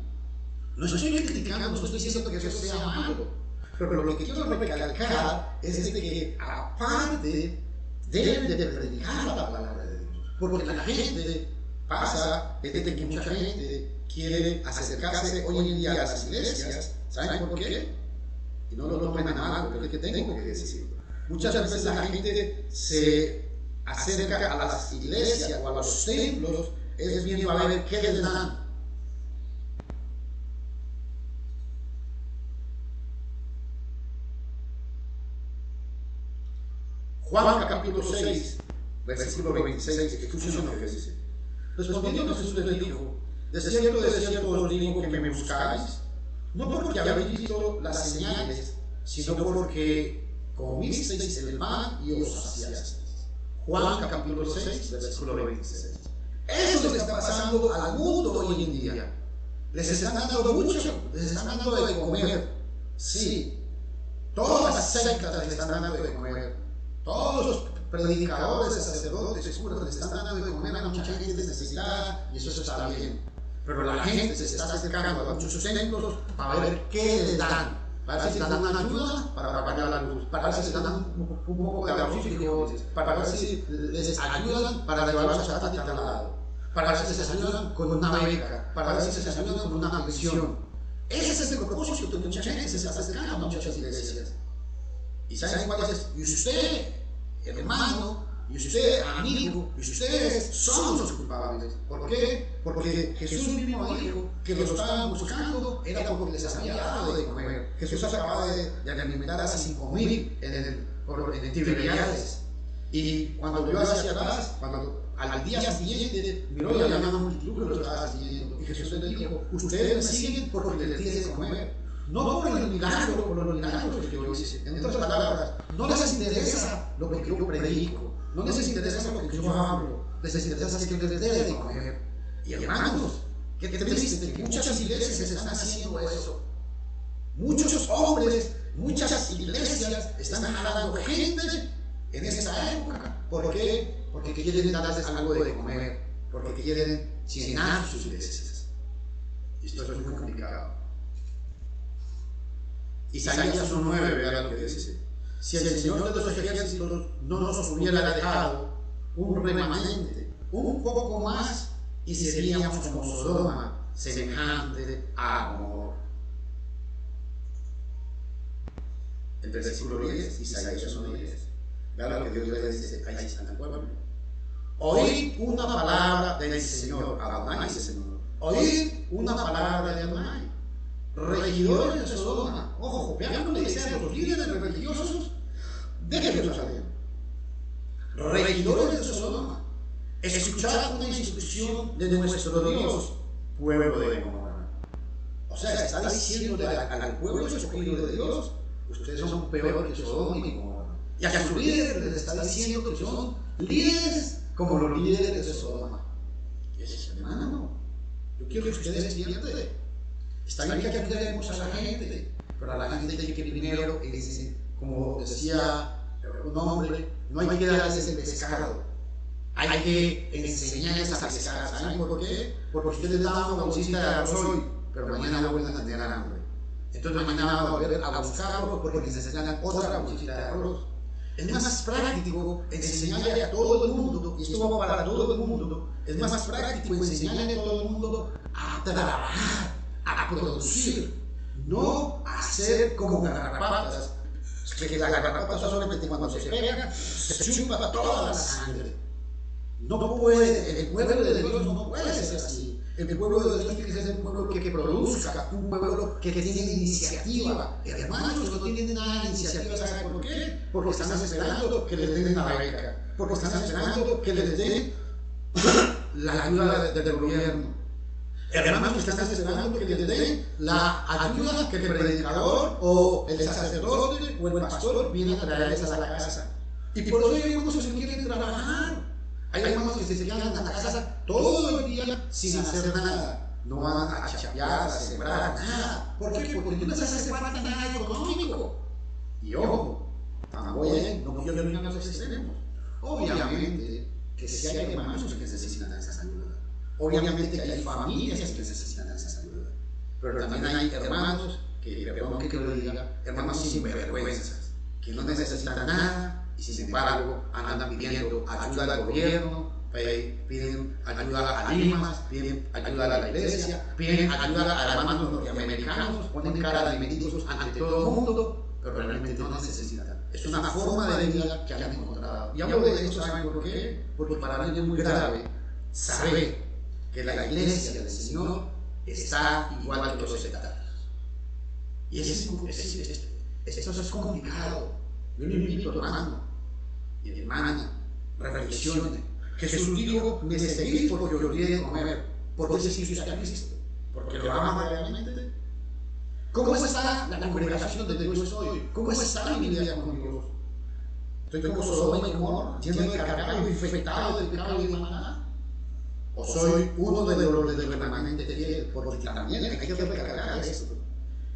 S1: No estoy criticando, no estoy diciendo que eso sea malo. Pero lo que quiero recalcar es de que aparte deben de predicar la palabra de Dios. Porque la gente pasa es de que mucha gente quiere acercarse hoy en día a las iglesias. ¿Saben por qué? Y no lo tomen a mal, pero es que tengo que decirlo. Muchas veces la gente se acerca a las iglesias o a los templos es viendo a ver qué les dan. Juan capítulo 6, versículo 26, escuchen lo que dice. Respondiendo Jesús les dijo: de cierto os digo que me buscáis, no porque habéis visto las señales, sino porque comisteis el pan y os saciasteis. Juan capítulo 6, versículo 26. Eso es lo que está pasando al mundo hoy en día. Les están dando mucho, les están dando de comer. Sí, todas las sectas les están dando de comer. Todos los predicadores, sacerdotes, curas le están dando de comer a mucha gente necesitada, y eso está bien. Pero la gente se está acercando a muchos templos para ver qué les dan. Para ver si les dan una ayuda para pagar la luz, para ver si les dan un poco de arroz y frijoles, para ver si les ayudan para llevarlos a tal lado, para ver si les ayudan con una beca, para ver si les ayudan con una pensión. Ese es el propósito de mucha gente se está acercando a muchas iglesias. ¿Y saben cuál es? Y usted, hermano, y usted, amigo, y ustedes son los culpables. ¿Por qué? Porque Jesús mismo dijo que lo estaban buscando era porque les había dado de comer. Jesús acababa de alimentar a 5,000 en Tiberiades. Y cuando vio hacia atrás, al día siguiente, miró y había una multitud que lo estaba siguiendo. Y Jesús le dijo: ustedes me siguen porque les di de comer. No por el milagro, por los milagros que yo hice. En otras palabras, no les interesa lo que yo predico, no les interesa lo que yo hablo, les interesa que les dé de comer. Y hermanos, qué triste que muchas iglesias están haciendo eso. Muchos hombres, muchas iglesias están jalando gente en esta época. ¿Por qué? Porque quieren darles algo de comer, porque quieren llenar sus iglesias. Y esto es muy complicado. Isaías 1:9, vean lo que dice: si el Señor de los ejércitos no nos hubiera dejado un remanente, un poco más, y seríamos como Sodoma, semejante a Gomorra. El versículo 10, Isaías 1:10. Vean lo que Dios le dice al pueblo: oíd una palabra del Señor, Adonai, Señor. Oíd una palabra de Adonai. Regidores de Sodoma, ojo, vean cómo le dicen a los líderes religiosos de Jerusalén. Regidores de Sodoma, escuchad una instrucción de nuestro Dios, pueblo de Gomorra. O sea, está diciendo al pueblo escogido de Dios: ustedes son peor que Sodoma y Gomorra. Y a sus líderes les está diciendo que son líderes como los líderes de Sodoma. Y es, hermano, yo quiero que ustedes entiendan. Está bien que ayudemos a la gente, pero a la gente hay que primero, como decía un hombre, no hay que darles el pescado, hay que enseñarles a pescar. ¿Saben por qué? Porque usted les da una bolsita de arroz hoy, pero mañana no vuelven a tener hambre. Entonces mañana van a volver a buscarlo porque necesitan otra bolsita de arroz. Es más práctico enseñarle a todo el mundo, y esto va para todo el mundo, es más práctico enseñarle a todo el mundo a trabajar, a producir, no a hacer como garrapatas, que la garrapata solamente cuando se pega se chupa toda la sangre. No puede, el pueblo de Dios no puede ser así. El pueblo de Dios tiene que ser un pueblo que produzca, un pueblo que tiene iniciativa. Hermanos que no tienen nada de iniciativa, ¿saben por qué? Porque están esperando que les den la beca, porque están esperando que les den la ayuda del gobierno. Hermanos que están esperando que les den la ayuda que el predicador o el sacerdote o el pastor viene a traerles a la casa. Y por eso hay hermanos que quieren trabajar. Hay hermanos que se quedan en la casa todo el día sin hacer nada. No van a chapear, a sembrar, nada. ¿Por qué? Porque no les hace falta nada económico. Y ojo, también no quiero ir a los extremos. Obviamente que sí hay hermanos que necesitan esa ayuda. Obviamente que hay familias que necesitan esa ayuda, pero también hay hermanos que, perdón que lo diga, hermanos sinvergüenzas, que no necesitan nada y sin embargo andan pidiendo ayuda al gobierno piden ayuda a Limas, piden ayuda a la iglesia, piden ayuda a hermanos norteamericanos, ponen cara de mendigos ante todo el mundo, pero realmente no necesitan. Es una forma de vida que han encontrado. Y hablo de esto, ¿saben por qué? Porque para mí es muy grave saber que la iglesia del Señor está igual que los sectarios. Y esto es complicado. Yo le invito, hermano y hermana, reflexione. Jesús dijo: me seguís porque os di de comer. ¿Por qué seguís a Cristo? ¿Porque lo aman realmente? ¿Cómo está la congregación de Dios hoy? ¿Cómo está mi vida con Dios? ¿Estoy como Sodoma y Gomorra, lleno de cargado, infectado de pecado y de maldad? ¿O soy uno de los del remanente fiel? Porque también hay que recargar esto.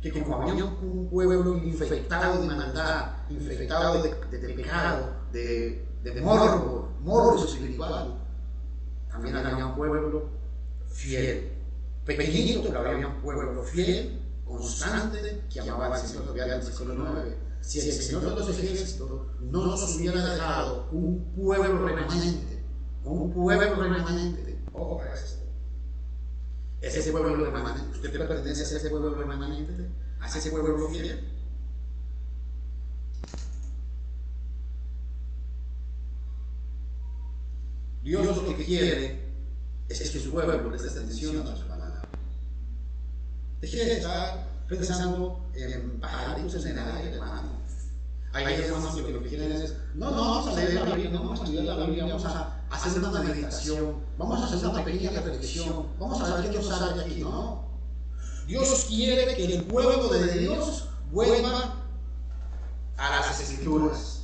S1: Que como había un pueblo infectado de maldad, infectado de pecado, de morbo espiritual, también había un pueblo fiel. Pequeñito, pero había un pueblo fiel, constante, que amaba al Señor. Vean el versículo 9. Si el Señor de los ejércitos no nos hubiera dejado un pueblo remanente, ojo para esto. Ese pueblo remanente, usted pertenece a ese pueblo remanente, a ese pueblo fiel. Dios lo que quiere es que su pueblo preste atención a su palabra. Deje de estar pensando en pajaritos en el aire, hermano. Hay hermanos que lo que quieren es: no vamos a leer la Biblia, no vamos a estudiar la Biblia, vamos a hacer una meditación, vamos a hacer una pequeña reflexión, vamos a ver qué nos sale aquí. No. Dios quiere que el pueblo de Dios vuelva a las Escrituras.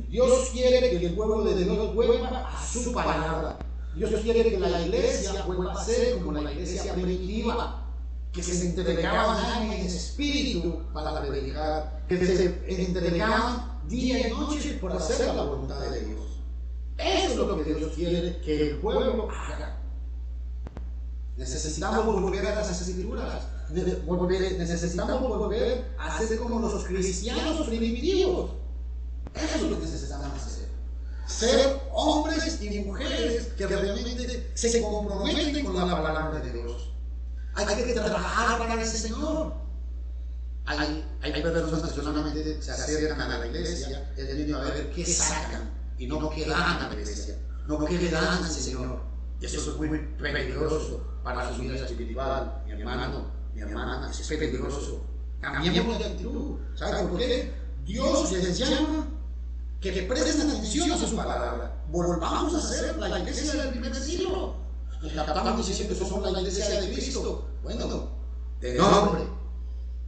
S1: Dios quiere que el pueblo de Dios vuelva a su palabra. Dios quiere que la iglesia vuelva a ser como la iglesia primitiva, que se entregaban en espíritu para predicar, que se entregaban día y noche por hacer la voluntad de Dios. Eso es lo que Dios quiere que el pueblo haga. Necesitamos volver a las Escrituras. Necesitamos volver a ser como los cristianos primitivos. Eso es lo que necesitamos hacer. Ser hombres y mujeres que realmente se comprometen con la palabra de Dios. Hay que trabajar para el Señor. Hay personas que solamente se acercan a la iglesia a ver qué sacan y no qué dan a la iglesia, no qué dan al Señor. Y eso es muy peligroso para su vida espiritual. Mi hermano, mi hermana, es peligroso. Cambiemos de actitud. ¿Sabe por qué? Dios les llama que presten atención a su palabra. Volvamos a ser la iglesia del primer siglo. Nos captamos diciendo que somos la iglesia de Cristo. Bueno, de nombre,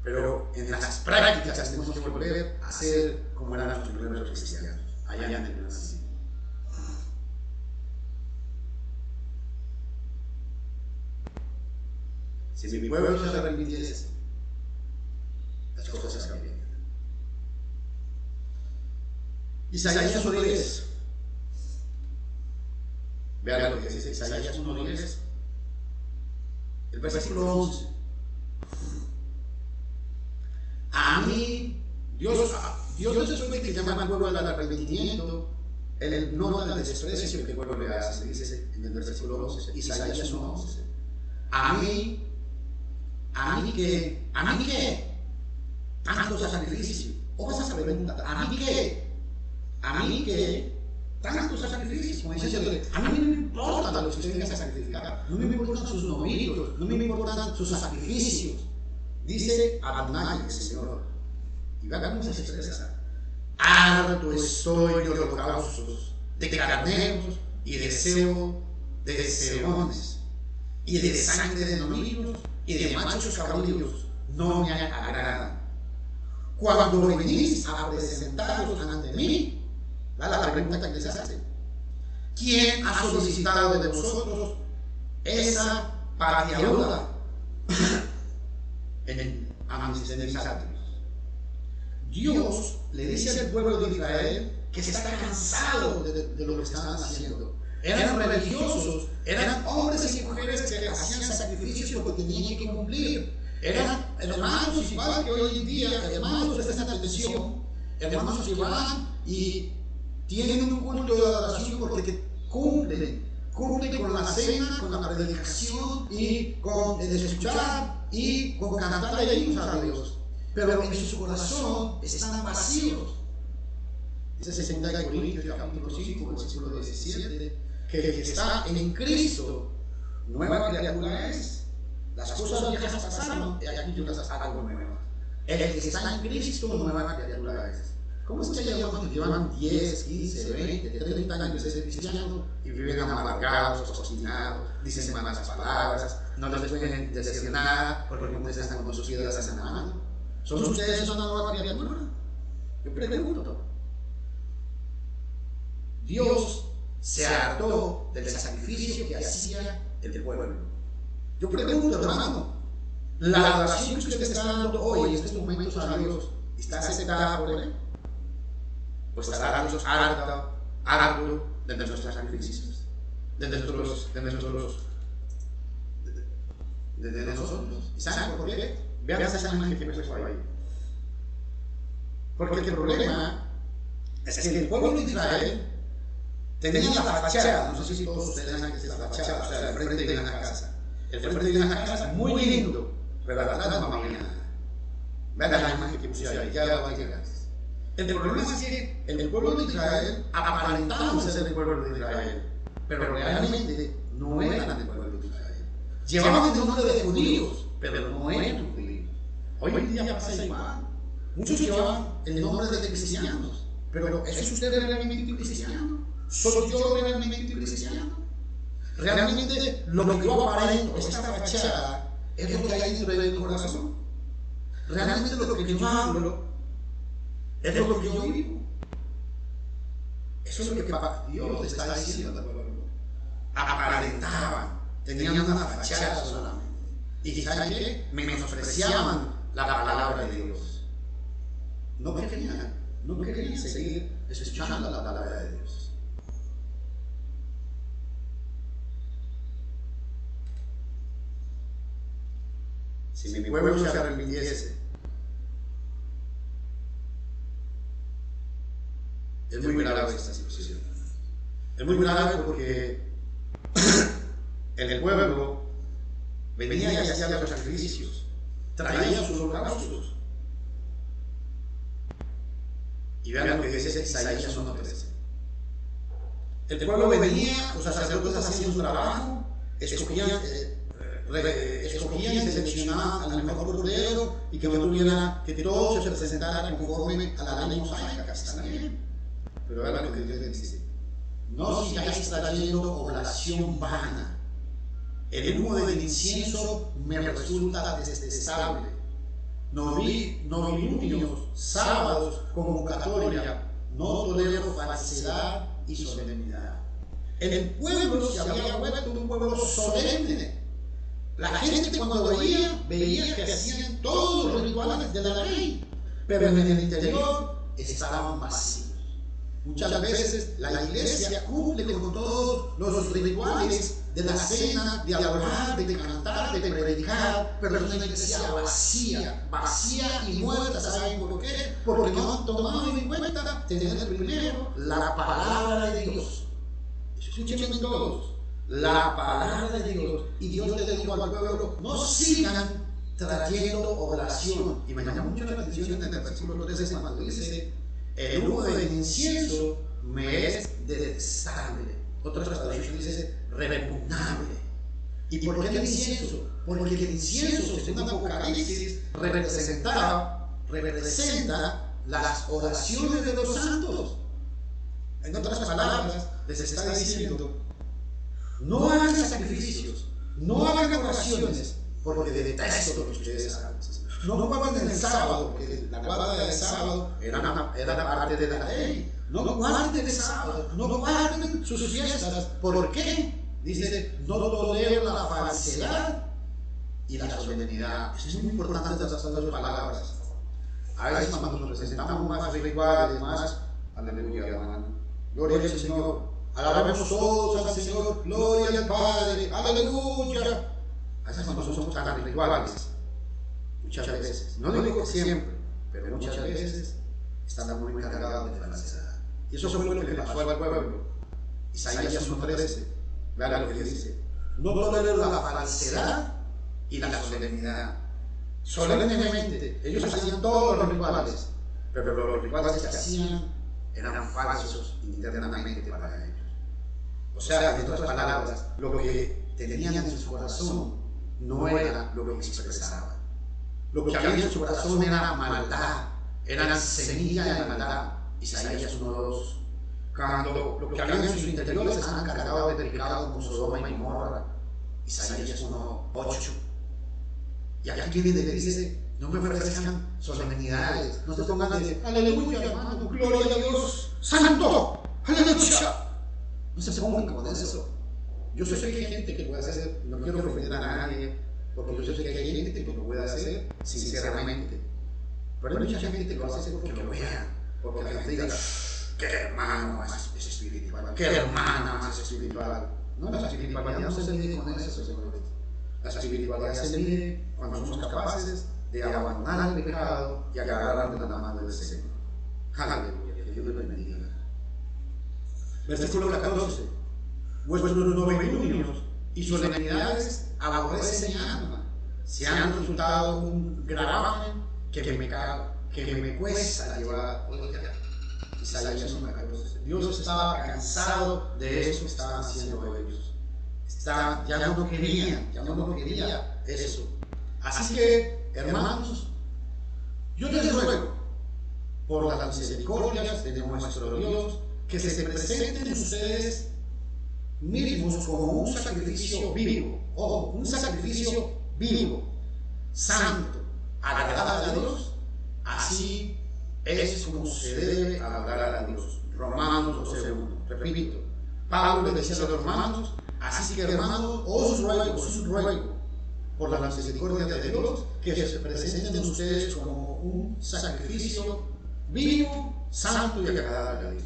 S1: pero en las prácticas tenemos que volver a ser como eran los primeros cristianos, allá en el primer siglo. Si mi pueblo se arrepintiese, las cosas cambiarían. Isaías 1:10. Vean lo que dice Isaías 1:10. El versículo 11. A mí, Dios después de que llama al pueblo al arrepentimiento, Él nota el desprecio que el pueblo le hace. Dice en el versículo 11, Isaías 1:11. A mí qué, tanto sacrificio. O vas a preguntar, ¿a mí qué? Tanto sacrificio, como diciéndole: a mí no me importa lo que usted venga a sacrificar, no me importan sus novitos, no me importan sus sacrificios. Dice Adonai, el Señor. Y vean cómo se expresa: harto estoy de holocaustos, de carneros y de cebo de cerones, y de sangre de novillos y de machos cabríos, no me agradan. Cuando venís a presentaros ante mí, la pregunta que les hace: ¿quién ha solicitado de vosotros esa pateadura a mis atrios? Dios le dice al pueblo de Israel que está cansado de lo que estaban haciendo. Eran religiosos, eran hombres y mujeres que hacían sacrificios porque tenían que cumplir. Eran hermanos igual que hoy en día, hermanos, presten atención, hermanos que van y tienen un culto de adoración porque cumplen cumple con la cena, con la predicación y con el escuchar y con cantar himnos a Dios. Pero en su corazón están vacíos. Dice 2 Corintios capítulo 5, versículo 17, que el que está en Cristo, nueva criatura es. Las cosas viejas pasaron y aquí yo las hago nuevas. El que está en Cristo, nueva criatura es. ¿Cómo es que llevan 10, 15, 20, 30 años de ser cristianos y viven amargados, obstinados, dicen malas palabras, no les pueden decir nada porque no están con sus vidas en la mano? ¿Son ustedes una nueva criatura? Yo pregunto. Dios se hartó del sacrificio que hacía el pueblo. Yo pregunto, hermano, ¿la adoración que usted está dando hoy en estos momentos a Dios está aceptada por Él? Pues estará Dios harto de nuestros sacrificios, de nosotros. ¿Y saben por qué? Vean esa imagen que puso ahí. Porque el problema es que el pueblo de Israel tenía la fachada, no sé si todos ustedes saben que es la fachada, o sea, el frente de una casa. El frente de una casa muy lindo, pero atrás no había nada. Vean la imagen que puse ahí, ya va a llegar. El problema es que el pueblo de Israel aparentaba ser el pueblo de Israel, pero realmente no eran el pueblo de Israel. Llevaban el nombre de judíos, pero no eran judíos. Hoy en día pasa igual. Muchos llevan el nombre de cristianos, pero ¿es usted realmente cristiano? ¿Soy yo realmente cristiano? Realmente lo que yo aparento, esta fachada, es lo que hay dentro de mi corazón. Realmente lo que yo hablo es lo que yo vivo. Eso es lo que Dios está diciendo al pueblo. Aparentaban, tenían una fachada solamente. Y ¿saben qué? Menospreciaban la palabra de Dios. No querían seguir escuchando la palabra de Dios. Si mi pueblo se arrepintiese, es muy grave esta situación. Es muy grave porque el pueblo venía y hacía los sacrificios, traía sus holocaustos. Y vean lo que dice Isaías 1:13. El pueblo venía, los sacerdotes hacían su trabajo, escogían y seleccionaban al mejor cordero y que todo se presentara conforme a la ley mosaica. Está bien. Pero ahora lo que Dios dice: no sigáis trayendo oblación vana. El humo del incienso me resulta detestable. Novilunios, sábados, convocatoria, no tolero falsedad y solemnidad. El pueblo se había vuelto un pueblo solemne. La gente cuando veía que hacían todos los rituales de la ley, pero en el interior estaban vacíos. Muchas veces la iglesia cumple con todos los rituales de la cena, de adorar, de cantar, de predicar, pero es una iglesia vacía y muerta. ¿Saben por qué? Porque no han tomado en cuenta tener primero la palabra de Dios. Escúchenme todos, la palabra de Dios. Y Dios le dijo al pueblo: no sigan trayendo oración. Y me llama mucho la atención en el versículo 13 cuando dice: el humo del incienso me es detestable. Otra traducción dice repugnable. ¿Y por qué el incienso? Porque el incienso, según Apocalipsis, representa las oraciones de los santos. En otras palabras, les está diciendo: no hagan sacrificios, no hagan oraciones, porque detesto lo que ustedes hagan. No guarden el sábado, porque la guarda del sábado era parte de la ley. No guarden el sábado, no guarden sus fiestas. ¿Por qué? Dice: no tolero la falsedad y la solemnidad. Eso es muy importante, estas dos palabras. A veces cuando nos presentamos más rituales, más, aleluya, hermano, gloria al Señor, alabemos todos al Señor, gloria al Padre, aleluya. A veces cuando somos tan rituales, muchas veces, no digo que siempre, pero muchas veces están muy cargados de falsedad. Y eso fue lo que le pasó al pueblo. Isaías 1:13 Vean lo que dice. No tolero la falsedad y la solemnidad. Solemnemente, ellos hacían todos los rituales, pero los rituales que hacían eran falsos internamente para ellos. O sea, en otras palabras, lo que tenían en su corazón no era lo que expresaban. Lo que había en su corazón era maldad, eran semilla de maldad. Isaías 1:2. Cuando lo que había en sus interiores estaban cargados de pecado como Sodoma y Gomorra. Isaías 1:8. Y aquí viene y le dice: no me ofrezcan solemnidades, no se pongan de aleluya, hermano, gloria a Dios, santo, aleluya. No se pongan con eso. Yo sé que hay gente que puede hacer, no quiero ofender a nadie, porque yo sé que hay gente que lo puede hacer sinceramente. Pero hay mucha gente que lo hace porque lo vean, porque la gente diga: qué hermano más es espiritual, qué hermana más espiritual. No, la espiritualidad no se mide con eso, señores. La espiritualidad se mide cuando somos capaces de abandonar el pecado y agarrar de la mano del Señor. Aleluya, que Dios les bendiga. Versículo 14. Vuestros novenuños y solemnidades aborrecen mi alma. Se han resultado un gravamen que me cuesta llevar. Isaías 1:14. Dios estaba cansado de eso que estaban haciendo ellos. Ya no quería eso. Así que, hermanos, yo les ruego, por las misericordias de nuestro Dios, que se presenten ustedes mismos como un sacrificio vivo, ojo, un sacrificio vivo, santo, agradable a Dios. Así es como se debe adorar a Dios. Romanos 12:1. Repito, Pablo le decía a los romanos: así que, hermanos, os ruego, por la misericordia de Dios, que se presenten ustedes como un sacrificio vivo, santo y agradable a Dios.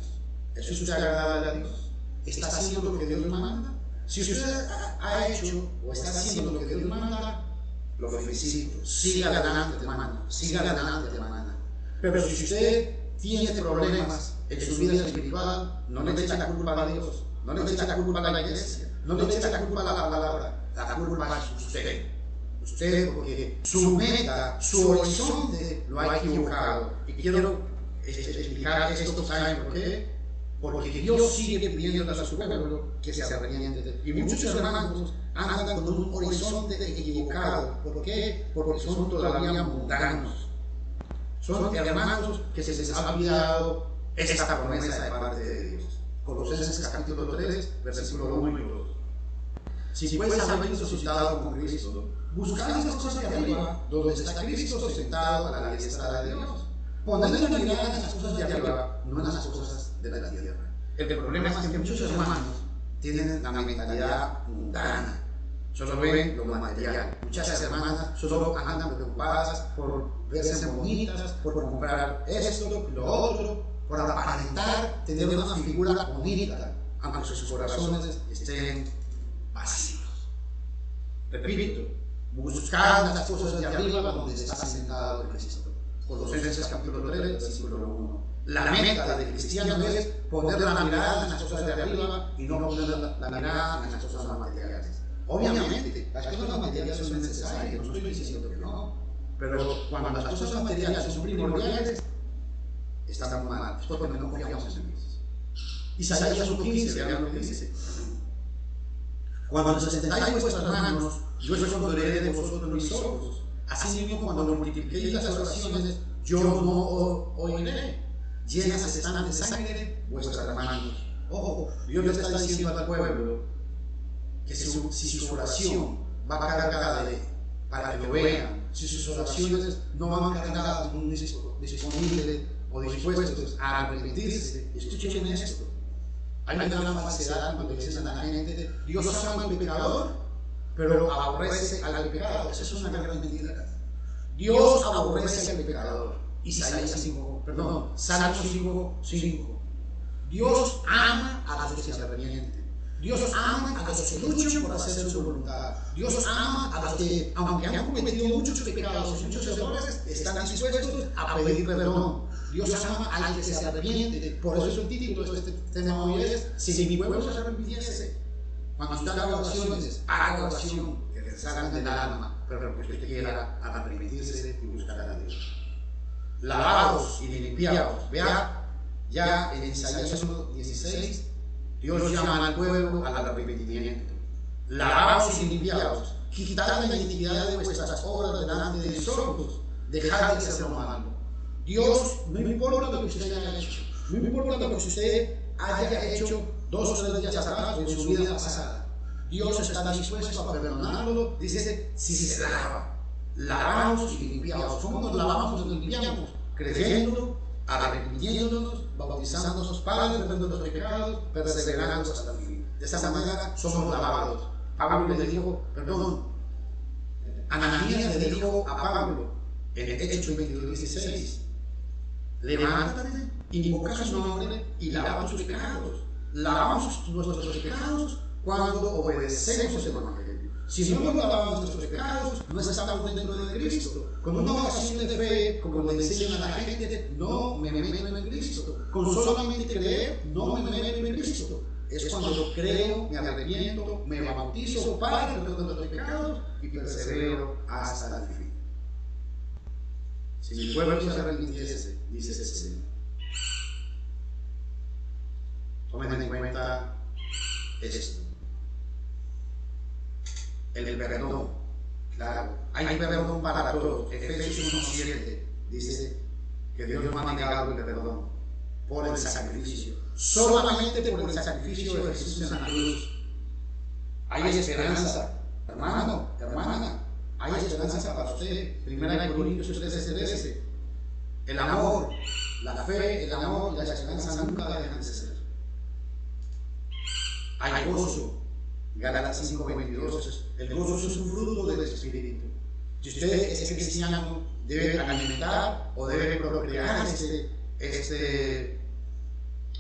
S1: ¿Eso es usted agradable a Dios? ¿Está haciendo lo que Dios le manda? Si usted ha hecho o está haciendo lo que Dios le manda, lo felicito. Siga adelante, hermano. Siga adelante, hermana. Pero si usted tiene problemas en su vida espiritual, no le eche la culpa a Dios, no le eche la culpa a la iglesia, no le eche la culpa a la palabra. La culpa es usted. Usted, porque su meta, su horizonte lo ha equivocado. Y quiero explicar esto, ¿saben por qué? Porque Dios sigue pidiendo a su pueblo que se arrepiente. Y muchos hermanos andan con un horizonte equivocado. ¿Por qué? Porque son todavía mundanos. Son hermanos que se les ha olvidado esta promesa de parte de Dios. Colosenses capítulo 3, versículo 1 y 2. Si pues habéis resucitado con Cristo, buscad las cosas de arriba, donde está Cristo sentado a la diestra de Dios. Poned la mirada en las cosas de arriba, no en las cosas de la tierra. El problema es que muchos hermanos tienen la mentalidad mundana, solo ven lo material. Muchas hermanas solo andan preocupadas por verse bonitas, por comprar esto, lo otro, por aparentar tener una figura bonita, aunque sus corazones estén vacíos. Repito, buscad las cosas de arriba donde está sentado Cristo. Colosenses capítulo 3, versículo 1. La meta del cristiano es poner la mirada en las cosas de arriba y no poner la mirada en las cosas materiales. Obviamente, las cosas materiales son necesarias, no estoy diciendo que no, pero cuando las cosas materiales son primordiales, están mal, es porque no confiamos en Dios. Isaías 1:15, vean lo que dice: cuando os extendáis vuestras manos, yo esconderé de vosotros mis ojos. Así mismo, cuando multipliquéis las oraciones, yo no oiré. Llenas están de sangre vuestras manos. Ojo, Dios le está diciendo al pueblo que si su oración va cargada para que lo vean, si sus oraciones no van cargadas con un disponible o dispuestos a arrepentirse, escuchen esto. Hay una gran falsedad cuando dicen a la gente: Dios ama al pecador, pero aborrece al pecado. Esa es una gran mentira. Dios aborrece al pecador. Salmo 5:5. Dios ama a los que se arrepienten. Dios ama a los que luchan por hacer su voluntad. Dios ama a los que, aunque han cometido muchos pecados y muchos errores, están dispuestos a pedir perdón. Dios ama al que se arrepiente. Por eso el título de este tema hoy es: si mi pueblo se arrepintiese. Cuando usted haga oraciones, haga oración que le salgan del alma, pero que usted quiera arrepentirse y buscar a Dios. Lavados y limpiados. Vea, ya en Isaías 1:16, Dios llama al pueblo al arrepentimiento. Lavados y limpiados. Quitad la iniquidad de vuestras obras delante de mis ojos. Dejad de hacer lo malo. Dios, no importa lo que usted haya hecho, no importa lo que usted haya hecho 2 o 3 días atrás o en su vida pasada, Dios está dispuesto a perdonarlo. Dice, si se lava, lavamos y limpiamos. ¿Cómo nos lavamos y nos limpiamos? Creyendo, arrepintiéndonos, bautizándonos para el perdón de los pecados, perseverando hasta el fin. De esa manera somos lavados. Pablo le dijo, Ananías le dijo a Pablo en Hechos 22:16, levántate, invoca su nombre y lava sus pecados. Lavamos nuestros pecados cuando obedecemos el Evangelio. Si no nos lavamos nuestros pecados, no estamos dentro de Cristo. Con una oración de fe, como le enseñan a la gente, no me meto en Cristo. Con solamente creer, no me meto en Cristo. Es cuando creo, me arrepiento, me bautizo para el perdón de los pecados y persevero hasta el fin. Si mi pueblo se arrepintiese, dice ese Señor. Tomen en cuenta esto. El perdón, claro, hay perdón para todos. Efesios 1:7 dice que Dios no ha negado el perdón por el sacrificio. Solamente por el sacrificio de Jesús en la cruz hay esperanza, hermano, hermana. Hay esperanza para usted. 1 Corintios 13:13. El amor, la fe, el amor y la esperanza nunca dejan de ser. Hay gozo. Gálatas 5:22. El gozo es un fruto del Espíritu. Si usted es cristiano, debe alimentar o debe procrear este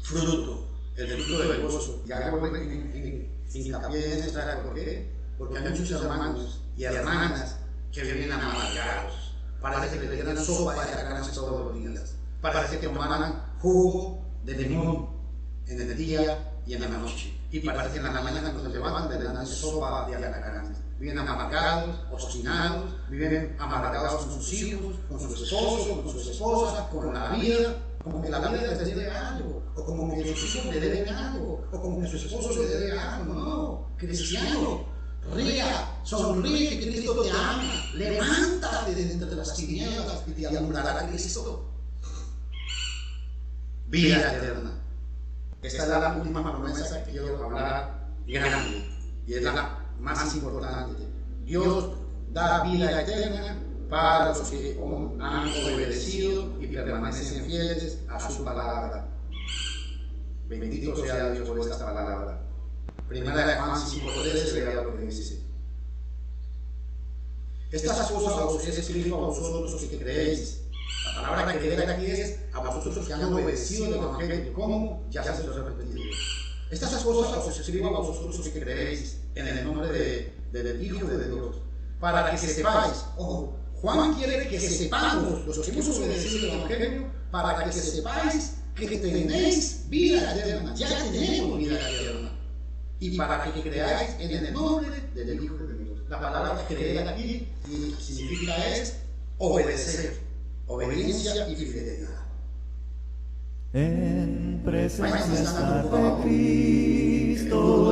S1: fruto, el fruto del gozo. Y hago hincapié en esta, ¿por qué? Porque hay muchos hermanos y hermanas que vienen amargados. Parece que le dieran sopa de arcanas todos los días. Parece que tomaran jugo de limón en el día y en la noche. Y parece que en la mañana cuando se levantan le dan sopa de arcanas. Viven amargados, obstinados, viven amargados con sus hijos, con su esposo, con su esposa, con la vida, como que la vida les debe algo, o como que sus hijos le deben algo, o como que su esposo le debe algo. No, cristiano, ría, sonríe, que Cristo te ama, levántate de entre las tinieblas y te alumbrará Cristo. Vida eterna. Esta es la última promesa que quiero hablar grande, y es la más importante. Dios da vida eterna para los que han obedecido y permanecen fieles a su palabra. Bendito sea Dios por esta palabra. Primera de Juan 5:13, vea lo que dice. Estas cosas os he escrito a vosotros los que creéis. La palabra creer aquí es a vosotros que han obedecido el Evangelio. ¿Cómo? Ya se los he repetido. Estas cosas os escribo a vosotros los que creéis en el nombre del Hijo de Dios, para que sepáis. Ojo, Juan quiere que sepamos, los que hemos obedecido el Evangelio, para que sepáis que tenéis vida eterna. Ya tenemos vida eterna. Y para que creáis en el nombre del Hijo de Dios. La palabra creer aquí significa es obedecer. Obediencia y fidelidad.
S2: En presencia de Cristo,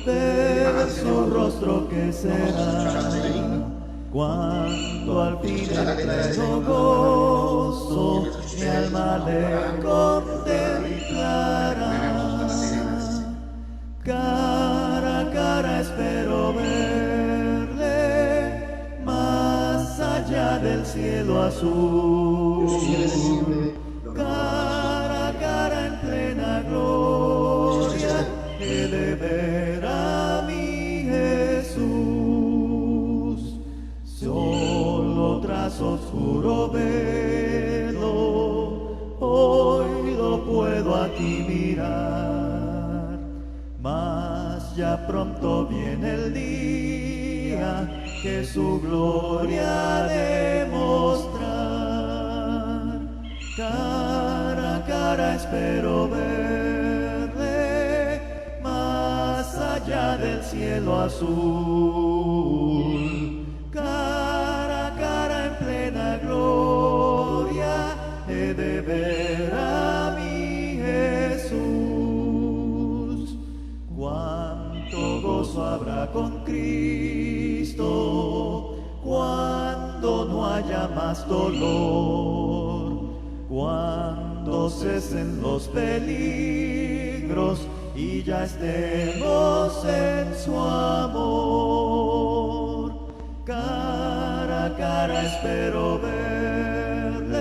S2: ver su rostro que será, cuando al fin el pleno gozo mi alma le contemplará. Cara a cara espero verle, más allá del cielo azul. Cara a cara en plena gloria, he de ver a mi Jesús. Solo tras oscuro velo, hoy lo puedo aquí mirar. Mas ya pronto viene el día que su gloria demostrar. Cara a cara espero verle, más allá del cielo azul. Cara a cara en plena gloria, he de ver a mi Jesús. Cuánto gozo habrá con Cristo, cuando no haya más dolor, cuando cesen los peligros y ya estemos en su amor. Cara a cara espero verle,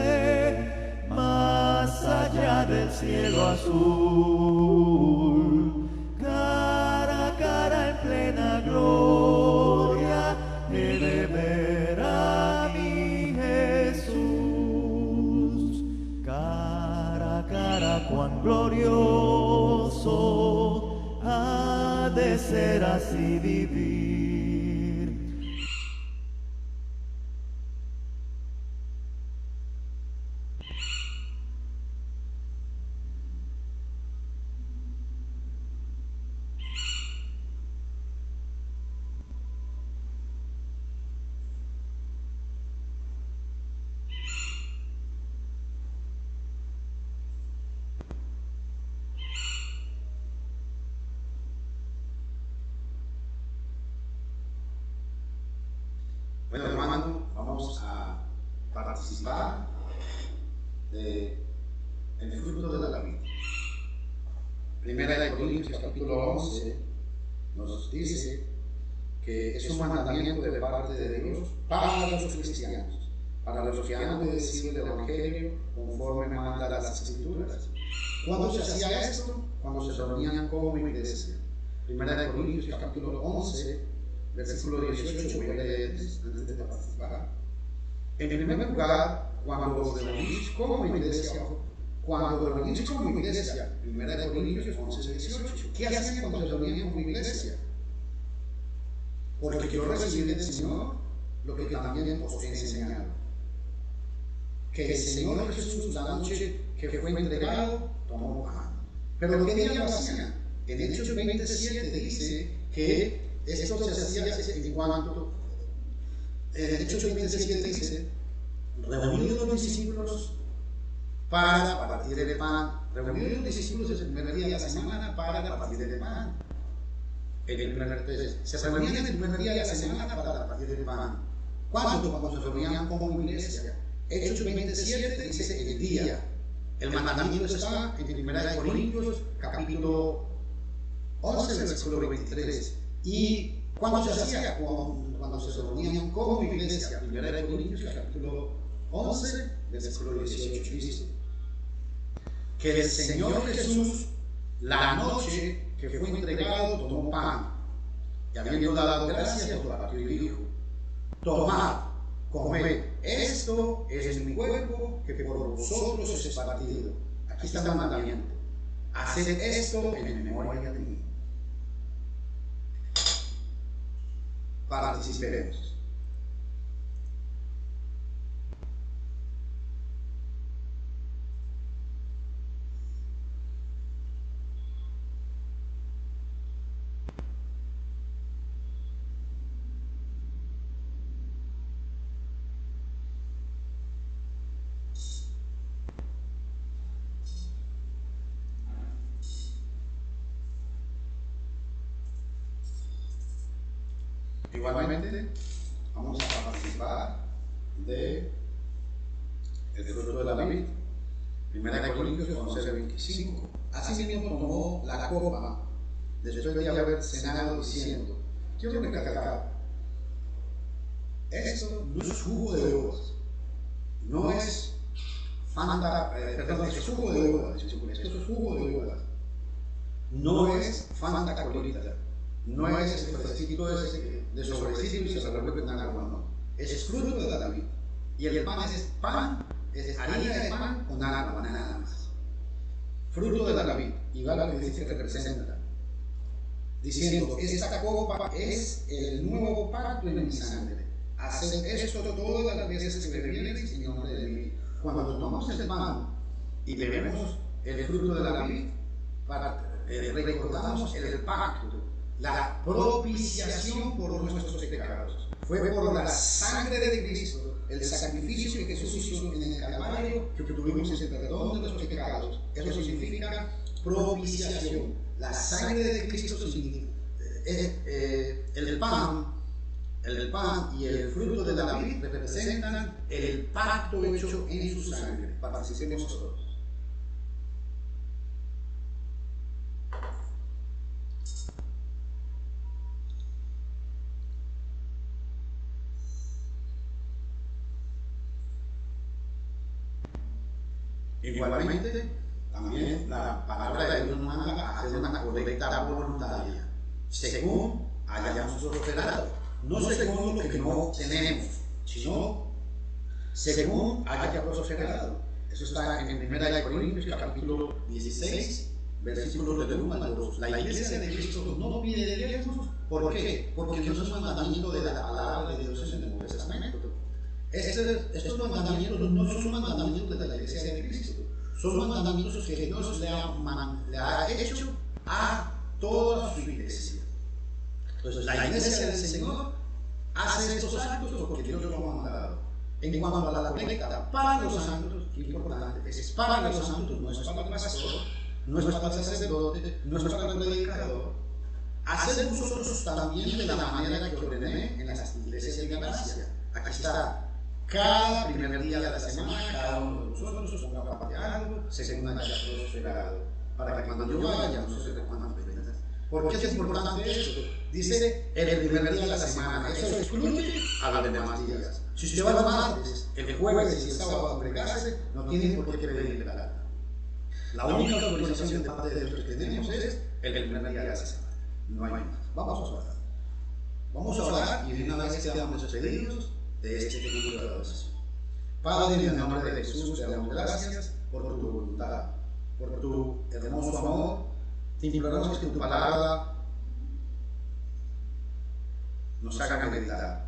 S2: más allá del cielo azul. Cara a cara en plena gloria, he de ver a mi Jesús. Cara a cara cuán glorioso ha de ser así vivir.
S1: Bueno, hermano, vamos a participar del fruto de la vida. Primera de Corintios, capítulo 11, nos dice que es un mandamiento de parte de Dios para los cristianos, para los que han obedecido el Evangelio conforme manda las Escrituras. ¿Cuándo se hacía esto? Cuando se reunían como iglesia. Primera de Corintios, capítulo 11, versículo 18, voy a leer antes de participar. En primer lugar, cuando os reunís como iglesia, primera de Corintios 11, 18, ¿qué hacían cuando se reunían como iglesia? Porque yo recibí del Señor lo que también os he enseñado, que el Señor Jesús, la noche que fue entregado, tomó pan. Pero ¿qué día lo hacían? En Hechos 27 dice que esto se hacía en cuanto, en Hechos 27 dice, reunidos los discípulos para partir el pan, reunidos los discípulos el primer día de la semana para partir el pan. Se reunían el primer día de la semana para partir el pan. ¿Cuándo? Cuando se reunían como iglesia. Hechos 27 dice el día. El mandamiento está en 1 Corintios, capítulo 11, versículo 23. ¿Y cuándo se hacía? Cuando se reunían como iglesia. 1 Corintios, capítulo 11, versículo 18 dice que el Señor Jesús, la noche que fue entregado, tomó pan y habiendo dado gracias, lo partió y dijo: tomad, comed, esto es mi cuerpo que por vosotros es partido. Aquí está el mandamiento: haced esto en memoria de mí. Participemos. Igualmente, vamos a participar del fruto de la vid. 1 Corintios 11:25. Asimismo tomó la copa después de haber cenado diciendo: quiero recalcar, esto no es jugo de uvas, no es Fanta, es jugo de uvas, esto es jugo de uvas, no es Fanta colita, no es el fresquito ese de sobrecito y se revuelve con agua, no. Es fruto de la vid. Y el pan es harina de pan con agua, nada más. Fruto de la vid. Y va lo que dice que representa, diciendo: esta copa es el nuevo pacto en mi sangre. Haced esto todas las veces que bebiereis en nombre de mí. Cuando tomamos el pan y bebemos el fruto de la vid, recordamos el pacto la propiciación por nuestros pecados. Fue por la sangre de Cristo, el sacrificio que Jesús hizo en el Calvario, que obtuvimos el perdón de nuestros pecados. Eso significa propiciación. La sangre de Cristo significa el pan y el fruto de la vid representan el pacto hecho en su sangre. Participemos todos. Igualmente, también la palabra de Dios nos manda a hacer una colecta voluntaria, según hayamos prosperado. No según lo que no tenemos, sino según haya prosperado. Eso está en 1 Corintios capítulo 16, versículos del 1 al 2. La iglesia de Cristo no pide diezmos. ¿Por qué? Porque no es un mandamiento de la palabra de Dios en el Nuevo Testamento. Estos mandamientos no son mandamientos de la iglesia de Cristo. Son mandamientos que Dios le ha hecho a toda su iglesia. Entonces, la iglesia del Señor hace estos actos porque Dios lo ha mandado. En cuanto a la colecta para los santos, qué importante, es para los santos, no es para el pastor, no es para el sacerdote, no es para el predicador. Haced vosotros también de la manera que ordené en las iglesias de Galacia. Aquí está. Cada primer día de la semana, cada uno de nosotros ponga parte de algo según haya prosperado. Para que cuando yo vaya, no sé de cuántas ventas. ¿Por qué es importante esto? Dice el primer día de la semana. Eso excluye a los demás días. Si usted va el martes, el jueves y el sábado a congregarse, no tiene por qué pedirle plata. La única autorización de parte de Dios que tenemos es el primer día de la semana. No hay más. Vamos a orar. Vamos a orar y de una vez quedamos despedidos de este culto de adoración. Padre, en el nombre de Jesús, te damos gracias por tu voluntad, por tu hermoso amor. Te imploramos que tu palabra nos haga meditar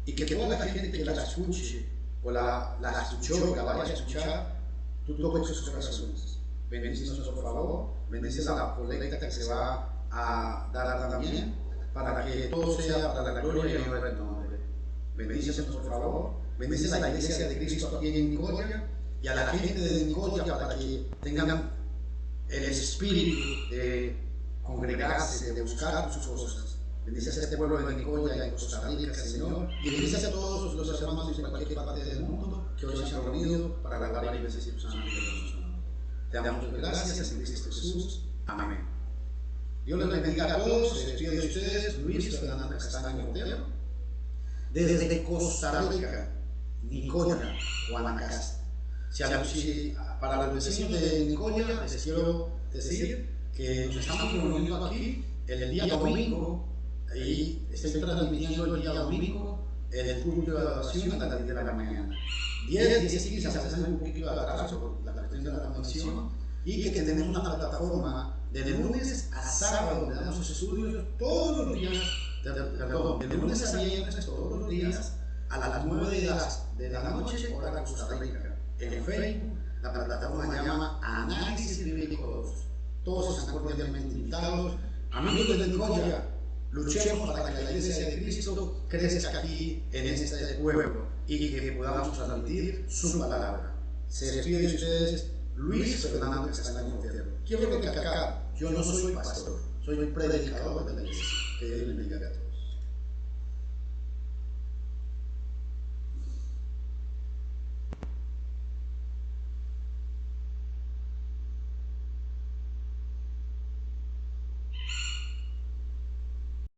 S1: y que toda la gente que la escuche o la escuchó o la vaya a escuchar, tú toques sus corazones. Bendícenos por favor, bendice la colecta que se va a dar también, para que todo sea para la gloria y honra del nombre. Bendícenos por favor, bendice a la iglesia de Cristo aquí en Nicoya y a la gente de Nicoya para que tengan el espíritu de congregarse, de buscar sus cosas. Bendice a este pueblo de Nicoya y en Costa Rica, Señor, y bendice a todos los hermanos en cualquier parte del mundo que hoy se han reunido para alabar y bendecir tu santo nombre. Te damos gracias en Cristo Jesús. Amén. Dios les bendiga a todos. Se despide de ustedes Luis Fernando Castaño Otero, desde Costa Rica, Nicoya, Guanacaste. Para los vecinos de Nicoya les quiero decir que nos estamos reuniendo aquí el día domingo y estoy transmitiendo el día domingo el culto de adoración a las 10 de la mañana. 10 y 15 a un poquito de atraso por la cuestión de la conexión y que tenemos una plataforma de lunes a sábado donde damos estudios todos los días. De lunes a viernes, todos los días, a las 9 de la noche, hora de Costa Rica. En Facebook, la plataforma se llama Análisis Bíblico 2. Todos están cordialmente invitados. Amigos de Nicoya, luchemos para que la iglesia de Cristo crezca aquí en este pueblo y que podamos transmitir su palabra. Se despide de ustedes Luis Fernando Castaño Otero. Quiero recalcar, yo no soy pastor, soy predicador de la iglesia. Que Dios les bendiga a todos.